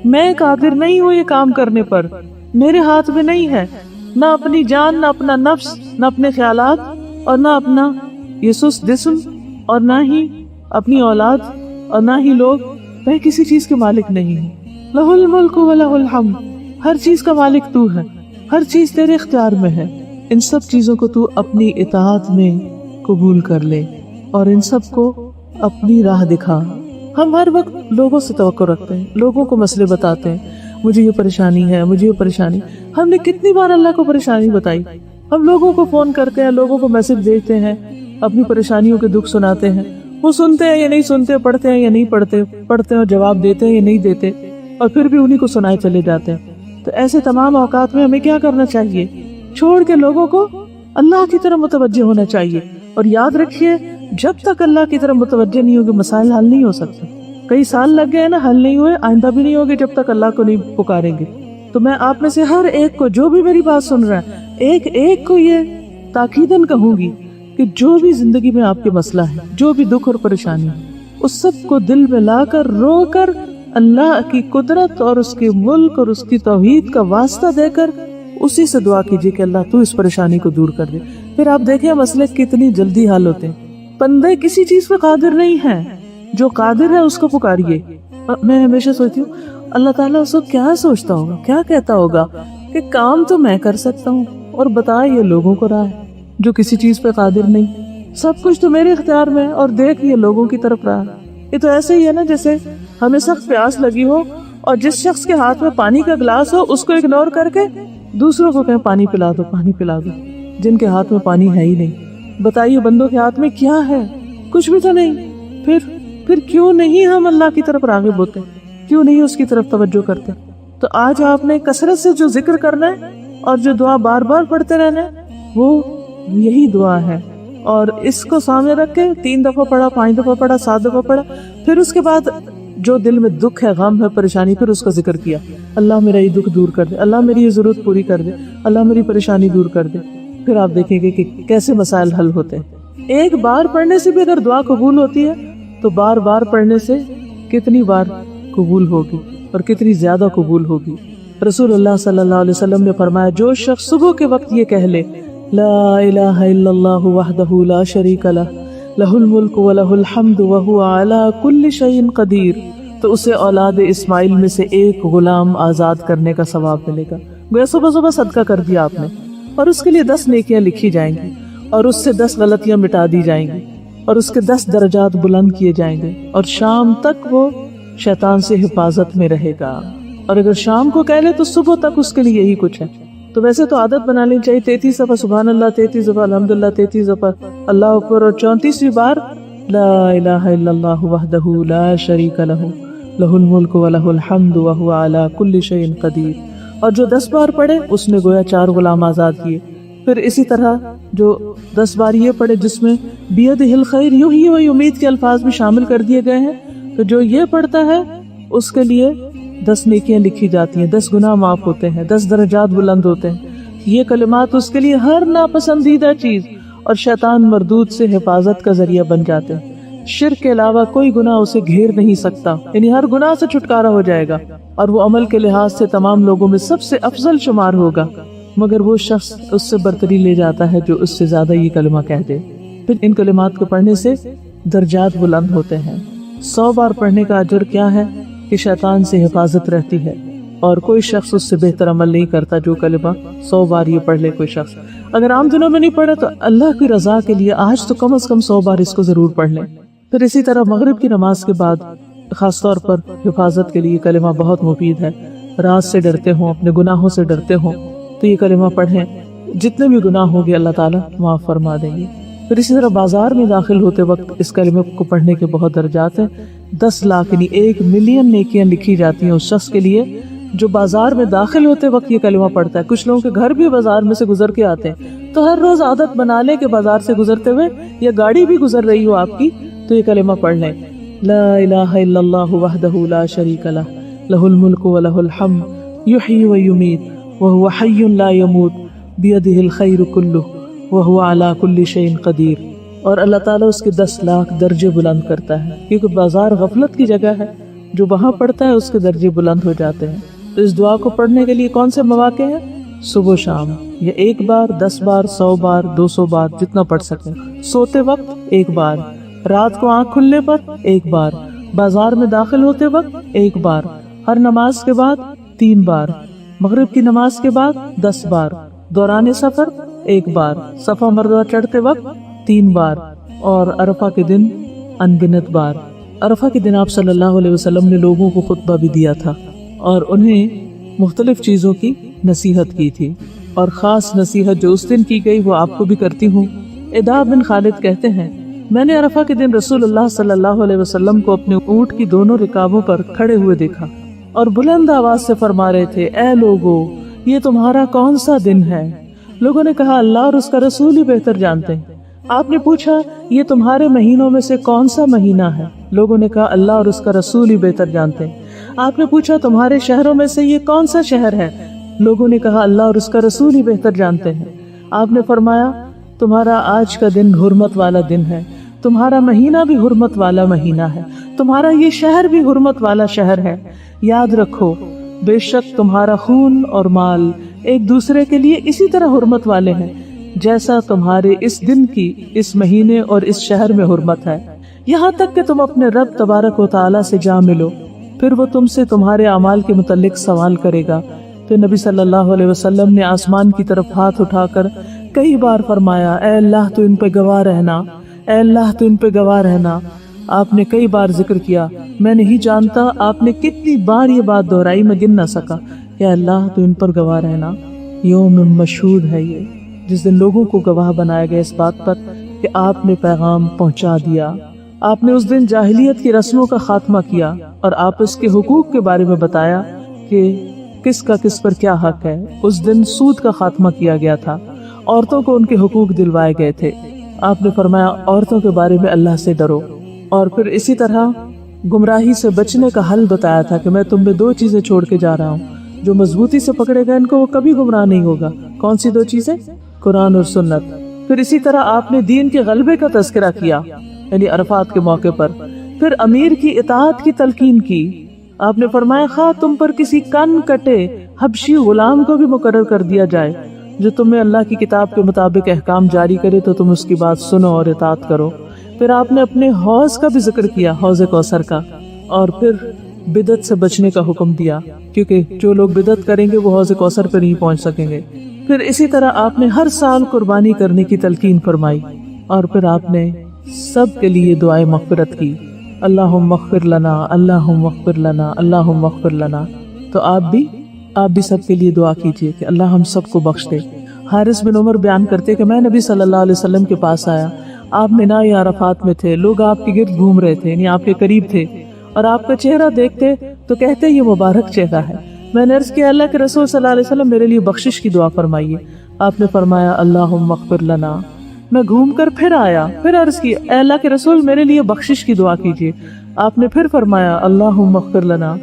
میں قادر نہیں ہوں یہ کام کرنے پر، میرے ہاتھ میں نہیں ہے، نہ اپنی جان، نہ اپنا نفس، نہ اپنے خیالات، اور نہ اپنا یہ سست جسم، اور نہ ہی اپنی اولاد، اور نہ ہی لوگ، میں کسی چیز کے مالک نہیں ہوں۔ لہ الملک ولہ الحمد، ہر چیز کا مالک تو ہے، ہر چیز تیرے اختیار میں ہے، ان سب چیزوں کو تو اپنی اطاعت میں قبول کر لے اور ان سب کو اپنی راہ دکھا۔ ہم ہر وقت لوگوں سے توقع رکھتے ہیں، لوگوں کو مسئلے بتاتے ہیں، مجھے یہ پریشانی ہے، مجھے یہ پریشانی۔ ہم نے کتنی بار اللہ کو پریشانی بتائی؟ ہم لوگوں کو فون کرتے ہیں، لوگوں کو میسج بھیجتے ہیں، اپنی پریشانیوں کے دکھ سناتے ہیں، وہ سنتے ہیں یا نہیں سنتے، پڑھتے ہیں یا نہیں پڑھتے، پڑھتے ہیں اور جواب دیتے ہیں یا نہیں دیتے، اور پھر بھی انہی کو سنائے چلے جاتے ہیں۔ تو ایسے تمام اوقات میں ہمیں کیا کرنا چاہیے؟ چھوڑ کے لوگوں کو اللہ کی طرف متوجہ ہونا چاہیے۔ اور یاد رکھیے، جب تک اللہ کی طرف متوجہ نہیں ہوگے مسائل حل نہیں ہو سکتے۔ کئی سال لگ گئے نا، حل نہیں ہوئے، آئندہ بھی نہیں ہوگے جب تک اللہ کو نہیں پکاریں گے۔ تو میں آپ میں سے ہر ایک کو، جو بھی میری بات سن رہا ہے، ایک ایک کو یہ تاکیداً کہوں گی کہ جو بھی زندگی میں آپ کے مسئلہ ہے، جو بھی دکھ اور پریشانی ہے، اس سب کو دل میں لا کر، رو کر، اللہ کی قدرت اور اس کے ملک اور اس کی توحید کا واسطہ دے کر اسی سے دعا کیجیے کہ اللہ تو اس پریشانی کو دور کر دے۔ پھر آپ دیکھیں مسئلے کتنی جلدی حل ہوتے ہیں۔ بندے کسی چیز پہ قادر نہیں ہیں، جو قادر ہے اس کو پکاریے۔ میں ہمیشہ سوچتی ہوں اللہ تعالیٰ اس کو کیا سوچتا ہوگا، کیا کہتا ہوگا کہ کام تو میں کر سکتا ہوں اور بتائے یہ لوگوں کو راہ ہے جو کسی چیز پہ قادر نہیں۔ سب کچھ تو میرے اختیار میں ہے اور دیکھ یہ لوگوں کی طرف راہ ہے۔ یہ تو ایسے ہی ہے نا جیسے ہمیں سخت پیاس لگی ہو اور جس شخص کے ہاتھ میں پانی کا گلاس ہو اس کو اگنور کر کے دوسروں کو کہیں پانی پلا دو، پانی پلا دو، جن کے ہاتھ میں پانی ہے ہی نہیں۔ بتائیے بندوں کے ہاتھ میں کیا ہے؟ کچھ بھی تو نہیں۔ پھر کیوں نہیں ہم اللہ کی طرف راغب ہوتے، کیوں نہیں اس کی طرف توجہ کرتے؟ تو آج آپ نے کثرت سے جو ذکر کرنا ہے اور جو دعا بار بار پڑھتے رہنا ہے وہ یہی دعا ہے، اور اس کو سامنے رکھ کے 3 دفعہ پڑھا، 5 دفعہ پڑھا، 7 دفعہ پڑھا، پھر اس کے بعد جو دل میں دکھ ہے، غم ہے، پریشانی، پھر اس کا ذکر کیا، اللہ میرا یہ دکھ دور کر دے، اللہ میری یہ ضرورت پوری کر دے، اللہ میری پریشانی دور کر دے۔ پھر آپ دیکھیں گے کہ کیسے مسائل حل ہوتے ہیں۔ ایک بار پڑھنے سے بھی اگر دعا قبول ہوتی ہے تو بار بار پڑھنے سے کتنی بار قبول ہوگی اور کتنی زیادہ قبول ہوگی۔ رسول اللہ صلی اللہ علیہ وسلم نے فرمایا، جو شخص صبح کے وقت یہ کہہ لے لا الہ الا اللہ وحدہ لا شریک لہ لہ الملک ولہ الحمد وہو علی کل شیء قدیر، تو اسے اولاد اسماعیل میں سے ایک غلام آزاد کرنے کا ثواب ملے گا۔ گویا صبح صبح صدقہ کر دیا آپ نے، اور اس کے لیے 10 نیکیاں لکھی جائیں گی، اور اس سے 10 غلطیاں مٹا دی جائیں گی، اور اس کے 10 درجات بلند کیے جائیں گے، اور شام تک وہ شیطان سے حفاظت میں رہے گا۔ اور اگر شام کو کہہ لے تو صبح تک اس کے لیے یہی کچھ ہے۔ تو ویسے تو عادت بنا لینی چاہیے 33 دفعہ سبحان اللہ، 33 دفعہ الحمدللہ، 33 دفعہ اللہ اکبر، اور 34ویں بار لا الہ الا اللہ وحدہ لا شریک لہ لہ الملک ولہ الحمد وہو علی کل شیء قدیر۔ اور جو 10 بار پڑھے اس نے گویا 4 غلام آزاد کیے۔ پھر اسی طرح جو 10 بار یہ پڑھے جس میں بیدہ الخیر یحیی و یمیت کے الفاظ بھی شامل کر دیے گئے ہیں، تو جو یہ پڑھتا ہے اس کے لیے 10 نیکیاں لکھی جاتی ہیں، 10 گناہ معاف ہوتے ہیں، 10 درجات بلند ہوتے ہیں۔ یہ کلمات اس کے لیے ہر ناپسندیدہ چیز اور شیطان مردود سے حفاظت کا ذریعہ بن جاتے ہیں۔ شرک کے علاوہ کوئی گناہ اسے گھیر نہیں سکتا، یعنی ہر گناہ سے چھٹکارا ہو جائے گا، اور وہ عمل کے لحاظ سے تمام لوگوں میں سب سے افضل شمار ہوگا، مگر وہ شخص اس سے برتری لے جاتا ہے جو اس سے زیادہ یہ کلمہ کہہ دے۔ پھر ان کلمات کو پڑھنے سے درجات بلند ہوتے ہیں۔ 100 بار پڑھنے کا اجر کیا ہے کہ شیطان سے حفاظت رہتی ہے، اور کوئی شخص اس سے بہتر عمل نہیں کرتا جو کلمہ 100 بار یہ پڑھ لے کوئی شخص۔ اگر عام دنوں میں نہیں پڑھے تو اللہ کی رضا کے لیے آج تو کم از کم 100 بار اس کو ضرور پڑھ لیں۔ پھر اسی طرح مغرب کی نماز کے بعد خاص طور پر حفاظت کے لیے کلمہ بہت مفید ہے۔ رات سے ڈرتے ہوں، اپنے گناہوں سے ڈرتے ہوں تو یہ کلمہ پڑھیں، جتنے بھی گناہ ہوں گے اللہ تعالیٰ معاف فرما دیں گے۔ پھر اسی طرح بازار میں داخل ہوتے وقت اس کلمے کو پڑھنے کے بہت درجات ہیں. 10 لاکھ یعنی 1 ملین نیکیاں لکھی جاتی ہیں اس شخص کے لیے جو بازار میں داخل ہوتے وقت یہ کلمہ پڑھتا ہے. کچھ لوگوں کے گھر بھی بازار میں سے گزر کے آتے ہیں تو ہر روز عادت بنا لیں کہ بازار سے گزرتے ہوئے یا گاڑی بھی گزر رہی ہو آپ کی تو یہ کلمہ پڑھ لیں. لا الہ الا اللہ وحدہ لا شریک لہ لہ الملک و لہ الحمد یحیی و یمیت وہو حی لا یموت بیدہ الخیر کلہ وہو علی کل شیء قدیر. اور اللہ تعالیٰ اس کے 10 لاکھ درجے بلند کرتا ہے کیونکہ بازار غفلت کی جگہ ہے. جو وہاں پڑھتا ہے اس کے درجے بلند ہو جاتے ہیں. تو اس دعا کو پڑھنے کے لیے کون سے مواقع ہیں؟ صبح و شام. یہ 1 بار 10 بار 100 بار 200 بار جتنا پڑھ سکیں. سوتے وقت 1 بار، رات کو آنکھ کھلنے پر 1 بار، بازار میں داخل ہوتے وقت 1 بار، ہر نماز کے بعد 3 بار، مغرب کی نماز کے بعد 10 بار، دوران سفر 1 بار، صفا مروہ چڑھتے وقت 3 بار، اور عرفہ کے دن انگنت بار. عرفہ کے دن آپ صلی اللہ علیہ وسلم نے لوگوں کو خطبہ بھی دیا تھا اور انہیں مختلف چیزوں کی نصیحت کی تھی، اور خاص نصیحت جو اس دن کی گئی وہ آپ کو بھی کرتی ہوں. ادا بن خالد کہتے ہیں میں نے عرفہ کے دن رسول اللہ صلی اللہ علیہ وسلم کو اپنے اونٹ کی دونوں رکابوں پر کھڑے ہوئے دیکھا اور بلند آواز سے فرما رہے تھے اے لوگو یہ تمہارا کون سا دن ہے؟ لوگوں نے کہا اللہ اور اس کا رسول ہی بہتر جانتے ہیں. آپ نے پوچھا یہ تمہارے مہینوں میں سے کون سا مہینہ ہے؟ لوگوں نے کہا اللہ اور اس کا رسول ہی بہتر جانتے ہیں. آپ نے پوچھا تمہارے شہروں میں سے یہ کون سا شہر ہے؟ لوگوں نے کہا اللہ اور اس کا رسول ہی بہتر جانتے ہیں. آپ نے فرمایا تمہارا آج کا دن حرمت والا دن ہے، تمہارا مہینہ بھی حرمت والا مہینہ ہے، تمہارا یہ شہر بھی حرمت والا شہر ہے. یاد رکھو بے شک تمہارا خون اور مال ایک دوسرے کے لیے اسی طرح حرمت والے ہیں جیسا تمہارے اس دن کی اس مہینے اور اس شہر میں حرمت ہے، یہاں تک کہ تم اپنے رب تبارک و تعالی سے جا ملو، پھر وہ تم سے تمہارے اعمال کے متعلق سوال کرے گا. پھر نبی صلی اللہ علیہ وسلم نے آسمان کی طرف ہاتھ اٹھا کر کئی بار فرمایا اے اللہ تو ان پہ گواہ رہنا، اے اللہ تو ان پہ گواہ رہنا. آپ نے کئی بار ذکر کیا، میں نہیں جانتا آپ نے کتنی بار یہ بات دہرائی میں گن نہ سکا کہ اللہ تو ان پر گواہ رہنا. یوم مشہود ہے یہ جس دن لوگوں کو گواہ بنایا گیا اس بات پر کہ آپ نے پیغام پہنچا دیا. آپ نے اس دن جاہلیت کی رسموں کا خاتمہ کیا اور آپس کے حقوق کے بارے میں بتایا کہ کس کا کس پر کیا حق ہے. اس دن سود کا خاتمہ کیا گیا تھا، عورتوں کو ان کے حقوق دلوائے گئے تھے. آپ نے فرمایا عورتوں کے بارے میں اللہ سے ڈرو، اور پھر اسی طرح گمراہی سے بچنے کا حل بتایا تھا کہ میں تم میں 2 چیزیں چھوڑ کے جا رہا ہوں، جو مضبوطی سے پکڑے گا ان کو وہ کبھی گمراہ نہیں ہوگا. کون سی 2 چیزیں؟ قرآن اور سنت. پھر اسی طرح آپ نے دین کے غلبے کا تذکرہ کیا یعنی عرفات کے موقع پر. پھر امیر کی اطاعت کی تلقین کی. آپ نے فرمایا خواہ تم پر کسی کن کٹے حبشی غلام کو بھی مقرر کر دیا جائے جو تمہیں اللہ کی کتاب کے مطابق احکام جاری کرے تو تم اس کی بات سنو اور اطاعت کرو. پھر آپ نے اپنے حوض کا بھی ذکر کیا، حوض کوثر کا، اور پھر بدعت سے بچنے کا حکم دیا کیونکہ جو لوگ بدعت کریں گے وہ حوض کوثر پر نہیں پہنچ سکیں گے. پھر اسی طرح آپ نے ہر سال قربانی کرنے کی تلقین فرمائی، اور پھر آپ نے سب کے لیے دعائے مغفرت کی، اللہم اغفر لنا اللہم اغفر لنا اللہم اغفر لنا. تو آپ بھی سب کے لیے دعا کیجئے کہ اللہ ہم سب کو بخش دے. حارث بن عمر بیان کرتے کہ میں نبی صلی اللہ علیہ وسلم کے پاس آیا، آپ مینا یا عرفات میں تھے، لوگ آپ کے گرد گھوم رہے تھے یعنی آپ کے قریب تھے، اور آپ کا چہرہ دیکھتے تو کہتے یہ مبارک چہرہ ہے. میں نے عرض کیا اللہ کے رسول صلی اللہ علیہ وسلم میرے لیے بخشش کی دعا فرمائیے. آپ نے فرمایا اللہم اغفر لنا. میں گھوم کر پھر آیا، پھر عرض کی اے اللہ کے رسول میرے لیے بخشش کی دعا کیجیے. آپ نے پھر فرمایا اللہم اغفر لنا.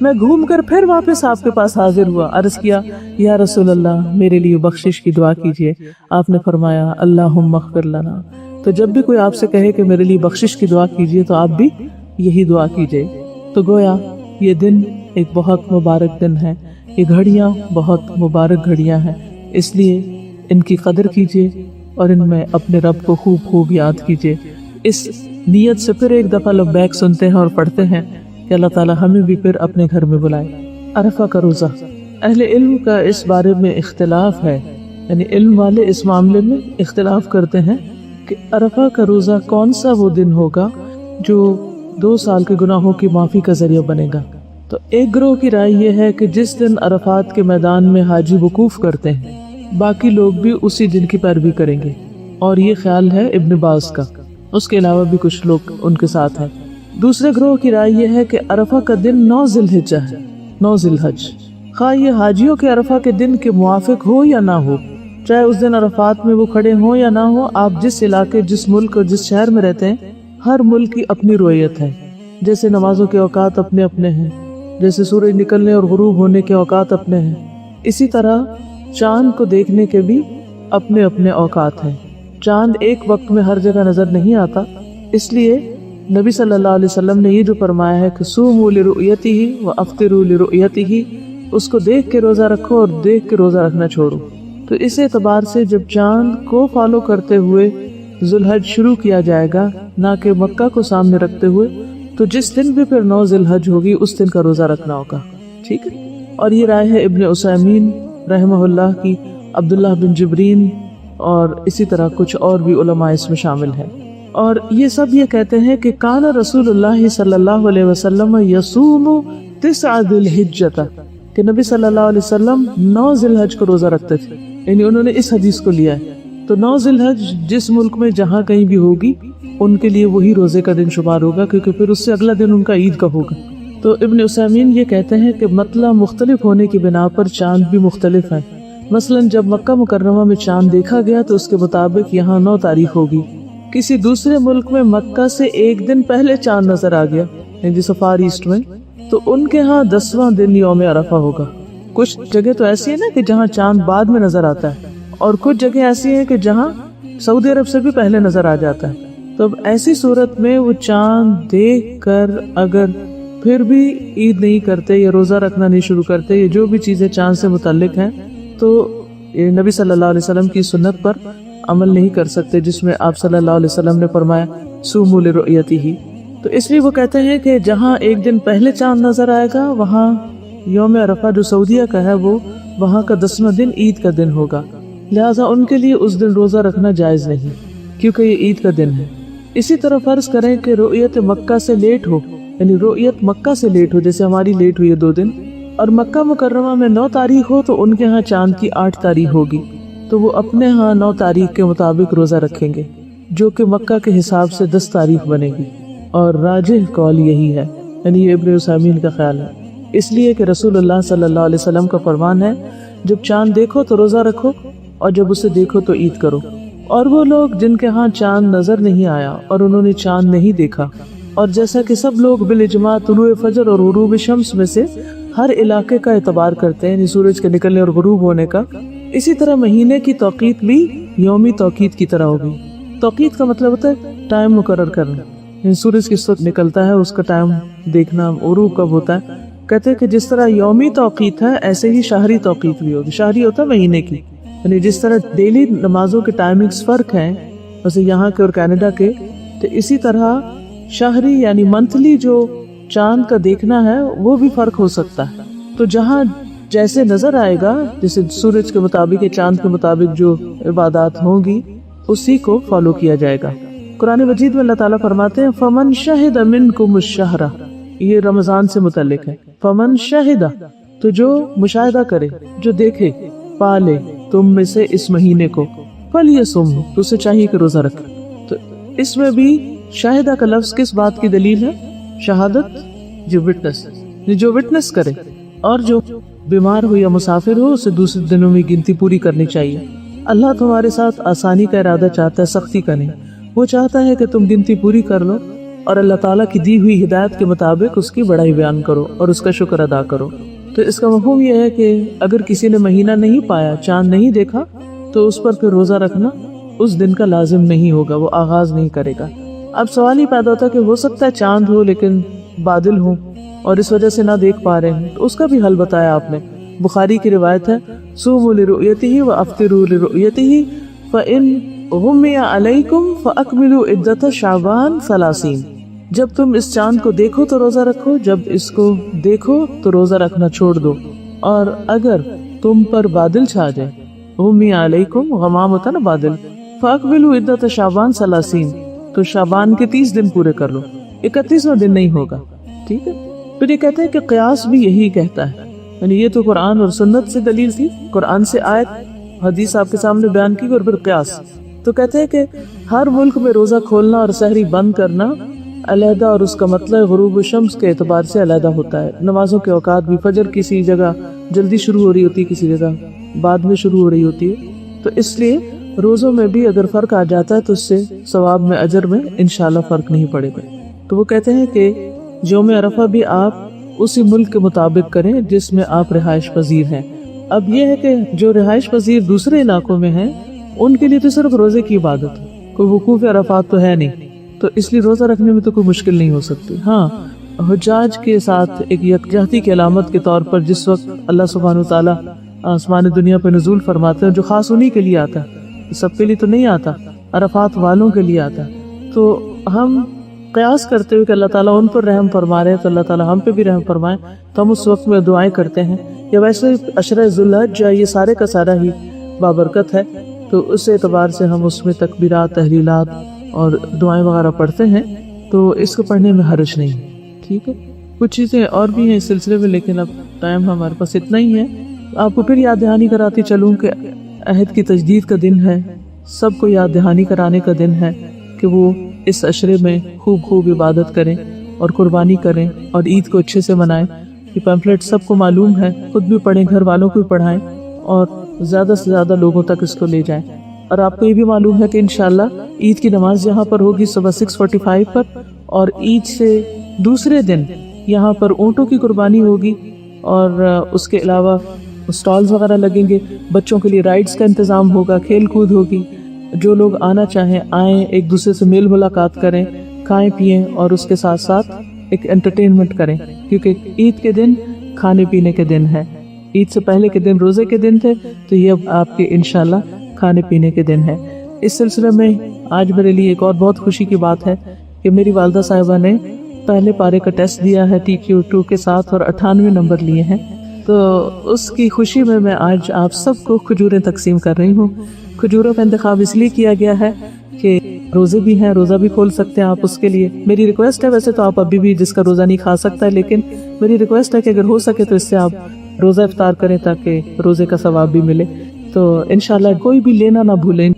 میں گھوم کر پھر واپس آپ کے پاس حاضر ہوا، عرض کیا یا رسول اللہ میرے لیے بخشش کی دعا کیجیے. آپ نے فرمایا اللہم اغفر لنا. تو جب بھی کوئی آپ سے کہے کہ میرے لیے بخشش کی دعا کیجیے تو آپ بھی یہی دعا کیجیے. تو گویا یہ دن ایک بہت مبارک دن ہے، یہ گھڑیاں بہت مبارک گھڑیاں ہیں، اس لیے ان کی قدر کیجیے اور ان میں اپنے رب کو خوب خوب یاد کیجیے. اس نیت سے پھر ایک دفعہ لبیک سنتے ہیں اور پڑھتے ہیں کہ اللہ تعالیٰ ہمیں بھی پھر اپنے گھر میں بلائے. عرفہ کا روزہ، اہل علم کا اس بارے میں اختلاف ہے، یعنی علم والے اس معاملے میں اختلاف کرتے ہیں کہ عرفہ کا روزہ کون سا وہ دن ہوگا جو 2 سال کے گناہوں کی معافی کا ذریعہ بنے گا. تو ایک گروہ کی رائے یہ ہے کہ جس دن عرفات کے میدان میں حاجی وقوف کرتے ہیں باقی لوگ بھی اسی دن کی پیروی کریں گے، اور یہ خیال ہے ابن باز کا، اس کے علاوہ بھی کچھ لوگ ان کے ساتھ ہیں۔ دوسرے گروہ کی رائے یہ ہے کہ عرفہ کا دن 9 ذی الحجہ ہے، 9 ذی الحج، خواہ یہ حاجیوں کے عرفہ کے دن کے موافق ہو یا نہ ہو، چاہے اس دن عرفات میں وہ کھڑے ہوں یا نہ ہو، آپ جس علاقے، جس ملک اور جس شہر میں رہتے ہیں، ہر ملک کی اپنی رویت ہے۔ جیسے نمازوں کے اوقات اپنے اپنے ہیں، جیسے سورج نکلنے اور غروب ہونے کے اوقات اپنے ہیں، اسی طرح چاند کو دیکھنے کے بھی اپنے اپنے اوقات ہیں۔ چاند ایک وقت میں ہر جگہ نظر نہیں آتا، اس لیے نبی صلی اللہ علیہ وسلم نے یہ جو فرمایا ہے کہ صوموا لرؤیتہ وافطروا لرؤیتہ، اس کو دیکھ کے روزہ رکھو اور دیکھ کے روزہ رکھنا چھوڑو۔ تو اس اعتبار سے جب چاند کو فالو کرتے ہوئے ذو الحج شروع کیا جائے گا، نہ کہ مکہ کو سامنے رکھتے ہوئے، تو جس دن بھی پھر 9 ذی الحج ہوگی اس دن کا روزہ رکھنا ہوگا، ٹھیک ہے۔ اور یہ رائے ہے ابن عثیمین رحمہ اللہ کی، عبداللہ بن جبرین، اور اسی طرح کچھ اور بھی علماء اس میں شامل ہیں۔ اور یہ سب یہ کہتے ہیں کہ کان رسول اللہ صلی اللہ علیہ وسلم یصوم 9 ذی الحجہ، کہ نبی صلی اللہ علیہ وسلم 9 ذی الحج کو روزہ رکھتے تھے، یعنی انہوں نے اس حدیث کو لیا ہے۔ تو 9 ذی الحج جس ملک میں جہاں کہیں بھی ہوگی ان کے لیے وہی روزے کا دن شمار ہوگا، کیونکہ پھر اس سے اگلا دن ان کا عید کا ہوگا۔ تو ابن عثیمین یہ کہتے ہیں کہ مطلع مختلف ہونے کی بنا پر چاند بھی مختلف ہیں۔ مثلا جب مکہ مکرمہ میں چاند دیکھا گیا تو اس کے مطابق یہاں 9 تاریخ ہوگی۔ کسی دوسرے ملک میں مکہ سے ایک دن پہلے چاند نظر آ گیا، جیسے فار ایسٹ میں، تو ان کے ہاں 10واں دن یوم عرفہ ہوگا۔ کچھ جگہ تو ایسی ہے نا کہ جہاں چاند بعد میں نظر آتا ہے، اور کچھ جگہ ایسی ہیں کہ جہاں سعودی عرب سے بھی پہلے نظر آ جاتا ہے۔ تو اب ایسی صورت میں وہ چاند دیکھ کر اگر پھر بھی عید نہیں کرتے یا روزہ رکھنا نہیں شروع کرتے، یہ جو بھی چیزیں چاند سے متعلق ہیں، تو یہ نبی صلی اللہ علیہ وسلم کی سنت پر عمل نہیں کر سکتے، جس میں آپ صلی اللہ علیہ وسلم نے فرمایا صوموا لرؤیتہ۔ تو اس لیے وہ کہتے ہیں کہ جہاں ایک دن پہلے چاند نظر آئے گا، وہاں یوم عرفہ جو سعودیہ کا ہے وہ وہاں کا 10واں دن عید کا دن ہوگا، لہٰذا ان کے لیے اس دن روزہ رکھنا جائز نہیں، کیونکہ یہ عید کا دن ہے۔ اسی طرح فرض کریں کہ رؤیت مکہ سے لیٹ ہو، یعنی رؤیت مکہ سے لیٹ ہو، جیسے ہماری لیٹ ہوئی ہے 2 دن، اور مکہ مکرمہ میں 9 تاریخ ہو تو ان کے ہاں چاند کی 8 تاریخ ہوگی، تو وہ اپنے ہاں 9 تاریخ کے مطابق روزہ رکھیں گے، جو کہ مکہ کے حساب سے 10 تاریخ بنے گی۔ اور راجح قول یہی ہے، یعنی یہ ابن عثیمین کا خیال ہے، اس لیے کہ رسول اللہ صلی اللہ علیہ وسلم کا فرمان ہے جب چاند دیکھو تو روزہ رکھو، اور جب اسے دیکھو تو عید کرو۔ اور وہ لوگ جن کے ہاں چاند نظر نہیں آیا اور انہوں نے چاند نہیں دیکھا، اور جیسا کہ سب لوگ بالاجماع طلوع فجر اور غروب شمس میں سے ہر علاقے کا اعتبار کرتے ہیں، یعنی سورج کے نکلنے اور غروب ہونے کا، اسی طرح مہینے کی توقیت بھی یومی توقیت کی طرح ہوگی۔ توقیت کا مطلب ہوتا ہے ٹائم مقرر کرنا، یعنی سورج کس وقت نکلتا ہے اس کا ٹائم دیکھنا، غروب کب ہوتا ہے۔ کہتے ہیں کہ جس طرح یومی توقیت ہے ایسے ہی شہری توقیت بھی ہوگی۔ شہری ہوتا ہے مہینے کی، یعنی جس طرح ڈیلی نمازوں کے ٹائمنگز فرق ہیں ویسے یہاں کے اور کینیڈا کے، تو اسی طرح شہری یعنی منتھلی جو چاند کا دیکھنا ہے وہ بھی فرق ہو سکتا ہے۔ تو جہاں جیسے نظر آئے گا، جیسے سورج کے مطابق یا چاند کے مطابق جو عبادات ہوں گی اسی کو فالو کیا جائے گا۔ قرآن مجید میں اللہ تعالیٰ فرماتے ہیں فَمَنْ شَهِدَ مِنْكُمُ الشَّهْرَ، یہ رمضان سے متعلق ہے۔ فَمَنْ شَهِدَ، تو جو مشاہدہ کرے، جو دیکھے، پالے تم میں سے اس مہینے کو، فَلْيَصُمْ، تو اسے چاہیے کہ روزہ رکھے۔ تو اس میں بھی شاہدہ کا لفظ کس بات کی دلیل ہے؟ شہادت، جو وٹنس، جو وٹنس کرے، اور جو بیمار ہو یا مسافر ہو اسے دوسرے دنوں میں گنتی پوری کرنی چاہیے۔ اللہ تمہارے ساتھ آسانی کا ارادہ چاہتا ہے، سختی کا نہیں۔ وہ چاہتا ہے کہ تم گنتی پوری کر لو اور اللہ تعالیٰ کی دی ہوئی ہدایت کے مطابق اس کی بڑائی بیان کرو اور اس کا شکر ادا کرو۔ تو اس کا مفہوم یہ ہے کہ اگر کسی نے مہینہ نہیں پایا، چاند نہیں دیکھا، تو اس پر پھر روزہ رکھنا اس دن کا لازم نہیں ہوگا، وہ آغاز نہیں کرے گا۔ اب سوال ہی پیدا ہوتا ہے کہ ہو سکتا ہے چاند ہو لیکن بادل ہوں اور اس وجہ سے نہ دیکھ پا رہے ہیں، تو اس کا بھی حل بتایا آپ نے۔ بخاری کی روایت ہے صوموا لرؤیتہ وافطروا لرؤیتہ فإن غمی علیکم فاکملوا عدۃ شعبان 30، جب تم اس چاند کو دیکھو تو روزہ رکھو، جب اس کو دیکھو تو روزہ رکھنا چھوڑ دو، اور اگر تم پر بادل چھا جائے، غمی علیکم، غمام ہوتا نا بادل، فاکملوا عدۃ شعبان 30، تو شعبان کے 30 دن پورے کر لو، 31واں دن نہیں ہوگا، ٹھیک ہے۔ پھر یہ کہتے ہیں کہ قیاس بھی یہی کہتا ہے، یعنی یہ تو قرآن اور سنت سے دلیل تھی، قرآن سے آیت، حدیث آپ کے سامنے بیان کی، اور پھر قیاس تو کہتے ہیں کہ ہر ملک میں روزہ کھولنا اور سحری بند کرنا علیحدہ اور اس کا مطلب غروب الشمس کے اعتبار سے علیحدہ ہوتا ہے. نمازوں کے اوقات بھی فجر کسی جگہ جلدی شروع ہو رہی ہوتی ہے, کسی جگہ بعد میں شروع ہو رہی ہوتی ہے. تو اس لیے روزوں میں بھی اگر فرق آ جاتا ہے تو اس سے ثواب میں اجر میں انشاءاللہ فرق نہیں پڑے گا. تو وہ کہتے ہیں کہ یوم عرفہ بھی آپ اسی ملک کے مطابق کریں جس میں آپ رہائش پذیر ہیں. اب یہ ہے کہ جو رہائش پذیر دوسرے علاقوں میں ہیں ان کے لیے تو صرف روزے کی عبادت ہے, کوئی وقوف عرفات تو ہے نہیں, تو اس لیے روزہ رکھنے میں تو کوئی مشکل نہیں ہو سکتی. ہاں, حجاج کے ساتھ ایک یکجہتی کی علامت کے طور پر جس وقت اللہ سبحانہ وتعالیٰ آسمان دنیا پہ نزول فرماتے ہیں, جو خاص انہی کے لیے آتا ہے, سب کے لیے تو نہیں آتا, عرفات والوں کے لیے آتا ہے. تو ہم قیاس کرتے ہوئے کہ اللہ تعالیٰ ان پر رحم فرما رہے ہیں تو اللہ تعالیٰ ہم پہ بھی رحم فرمائے, تو ہم اس وقت میں دعائیں کرتے ہیں. یا ویسے عشرہ ذوالحج یہ سارے کا سارا ہی بابرکت ہے, تو اس اعتبار سے ہم اس میں تکبیرات, تحلیلات اور دعائیں وغیرہ پڑھتے ہیں, تو اس کو پڑھنے میں حرج نہیں. ٹھیک ہے, کچھ چیزیں اور بھی ہیں اس سلسلے میں, لیکن اب ٹائم ہمارے پاس اتنا ہی ہے. آپ کو پھر یاد دہانی کراتی چلوں کہ عہد کی تجدید کا دن ہے, سب کو یاد دہانی کرانے کا دن ہے کہ وہ اس عشرے میں خوب عبادت کریں اور قربانی کریں اور عید کو اچھے سے منائیں. یہ پیمفلیٹ سب کو معلوم ہے, خود بھی پڑھیں, گھر والوں کو بھی پڑھائیں اور زیادہ سے زیادہ لوگوں تک اس کو لے جائیں. اور آپ کو یہ بھی معلوم ہے کہ انشاءاللہ عید کی نماز یہاں پر ہوگی صبح 6:45 پر, اور عید سے دوسرے دن یہاں پر اونٹوں کی قربانی ہوگی, اور اس کے علاوہ سٹالز وغیرہ لگیں گے, بچوں کے لیے رائڈز کا انتظام ہوگا, کھیل کود ہوگی. جو لوگ آنا چاہیں آئیں, ایک دوسرے سے میل ملاقات کریں, کھائیں پئیں اور اس کے ساتھ ساتھ ایک انٹرٹینمنٹ کریں, کیونکہ عید کے دن کھانے پینے کے دن ہے. عید سے پہلے کے دن روزے کے دن تھے, تو یہ اب آپ کے انشاءاللہ کھانے پینے کے دن ہے. اس سلسلے میں آج میرے لیے ایک اور بہت خوشی کی بات ہے کہ میری والدہ صاحبہ نے پہلے پارے کا ٹیسٹ دیا ہے TQ2 کے ساتھ اور 98 نمبر لیے ہیں. تو اس کی خوشی میں آج آپ سب کو کھجوریں تقسیم کر رہی ہوں. کھجوروں کا انتخاب اس لیے کیا گیا ہے کہ روزے بھی ہیں, روزہ بھی کھول سکتے ہیں آپ. اس کے لیے میری ریکویسٹ ہے, ویسے تو آپ ابھی بھی جس کا روزہ نہیں کھا سکتا ہے, لیکن میری ریکویسٹ ہے کہ اگر ہو سکے تو اس سے آپ روزہ افطار کریں تاکہ روزے کا ثواب بھی ملے. تو انشاءاللہ کوئی بھی لینا نہ بھولیں.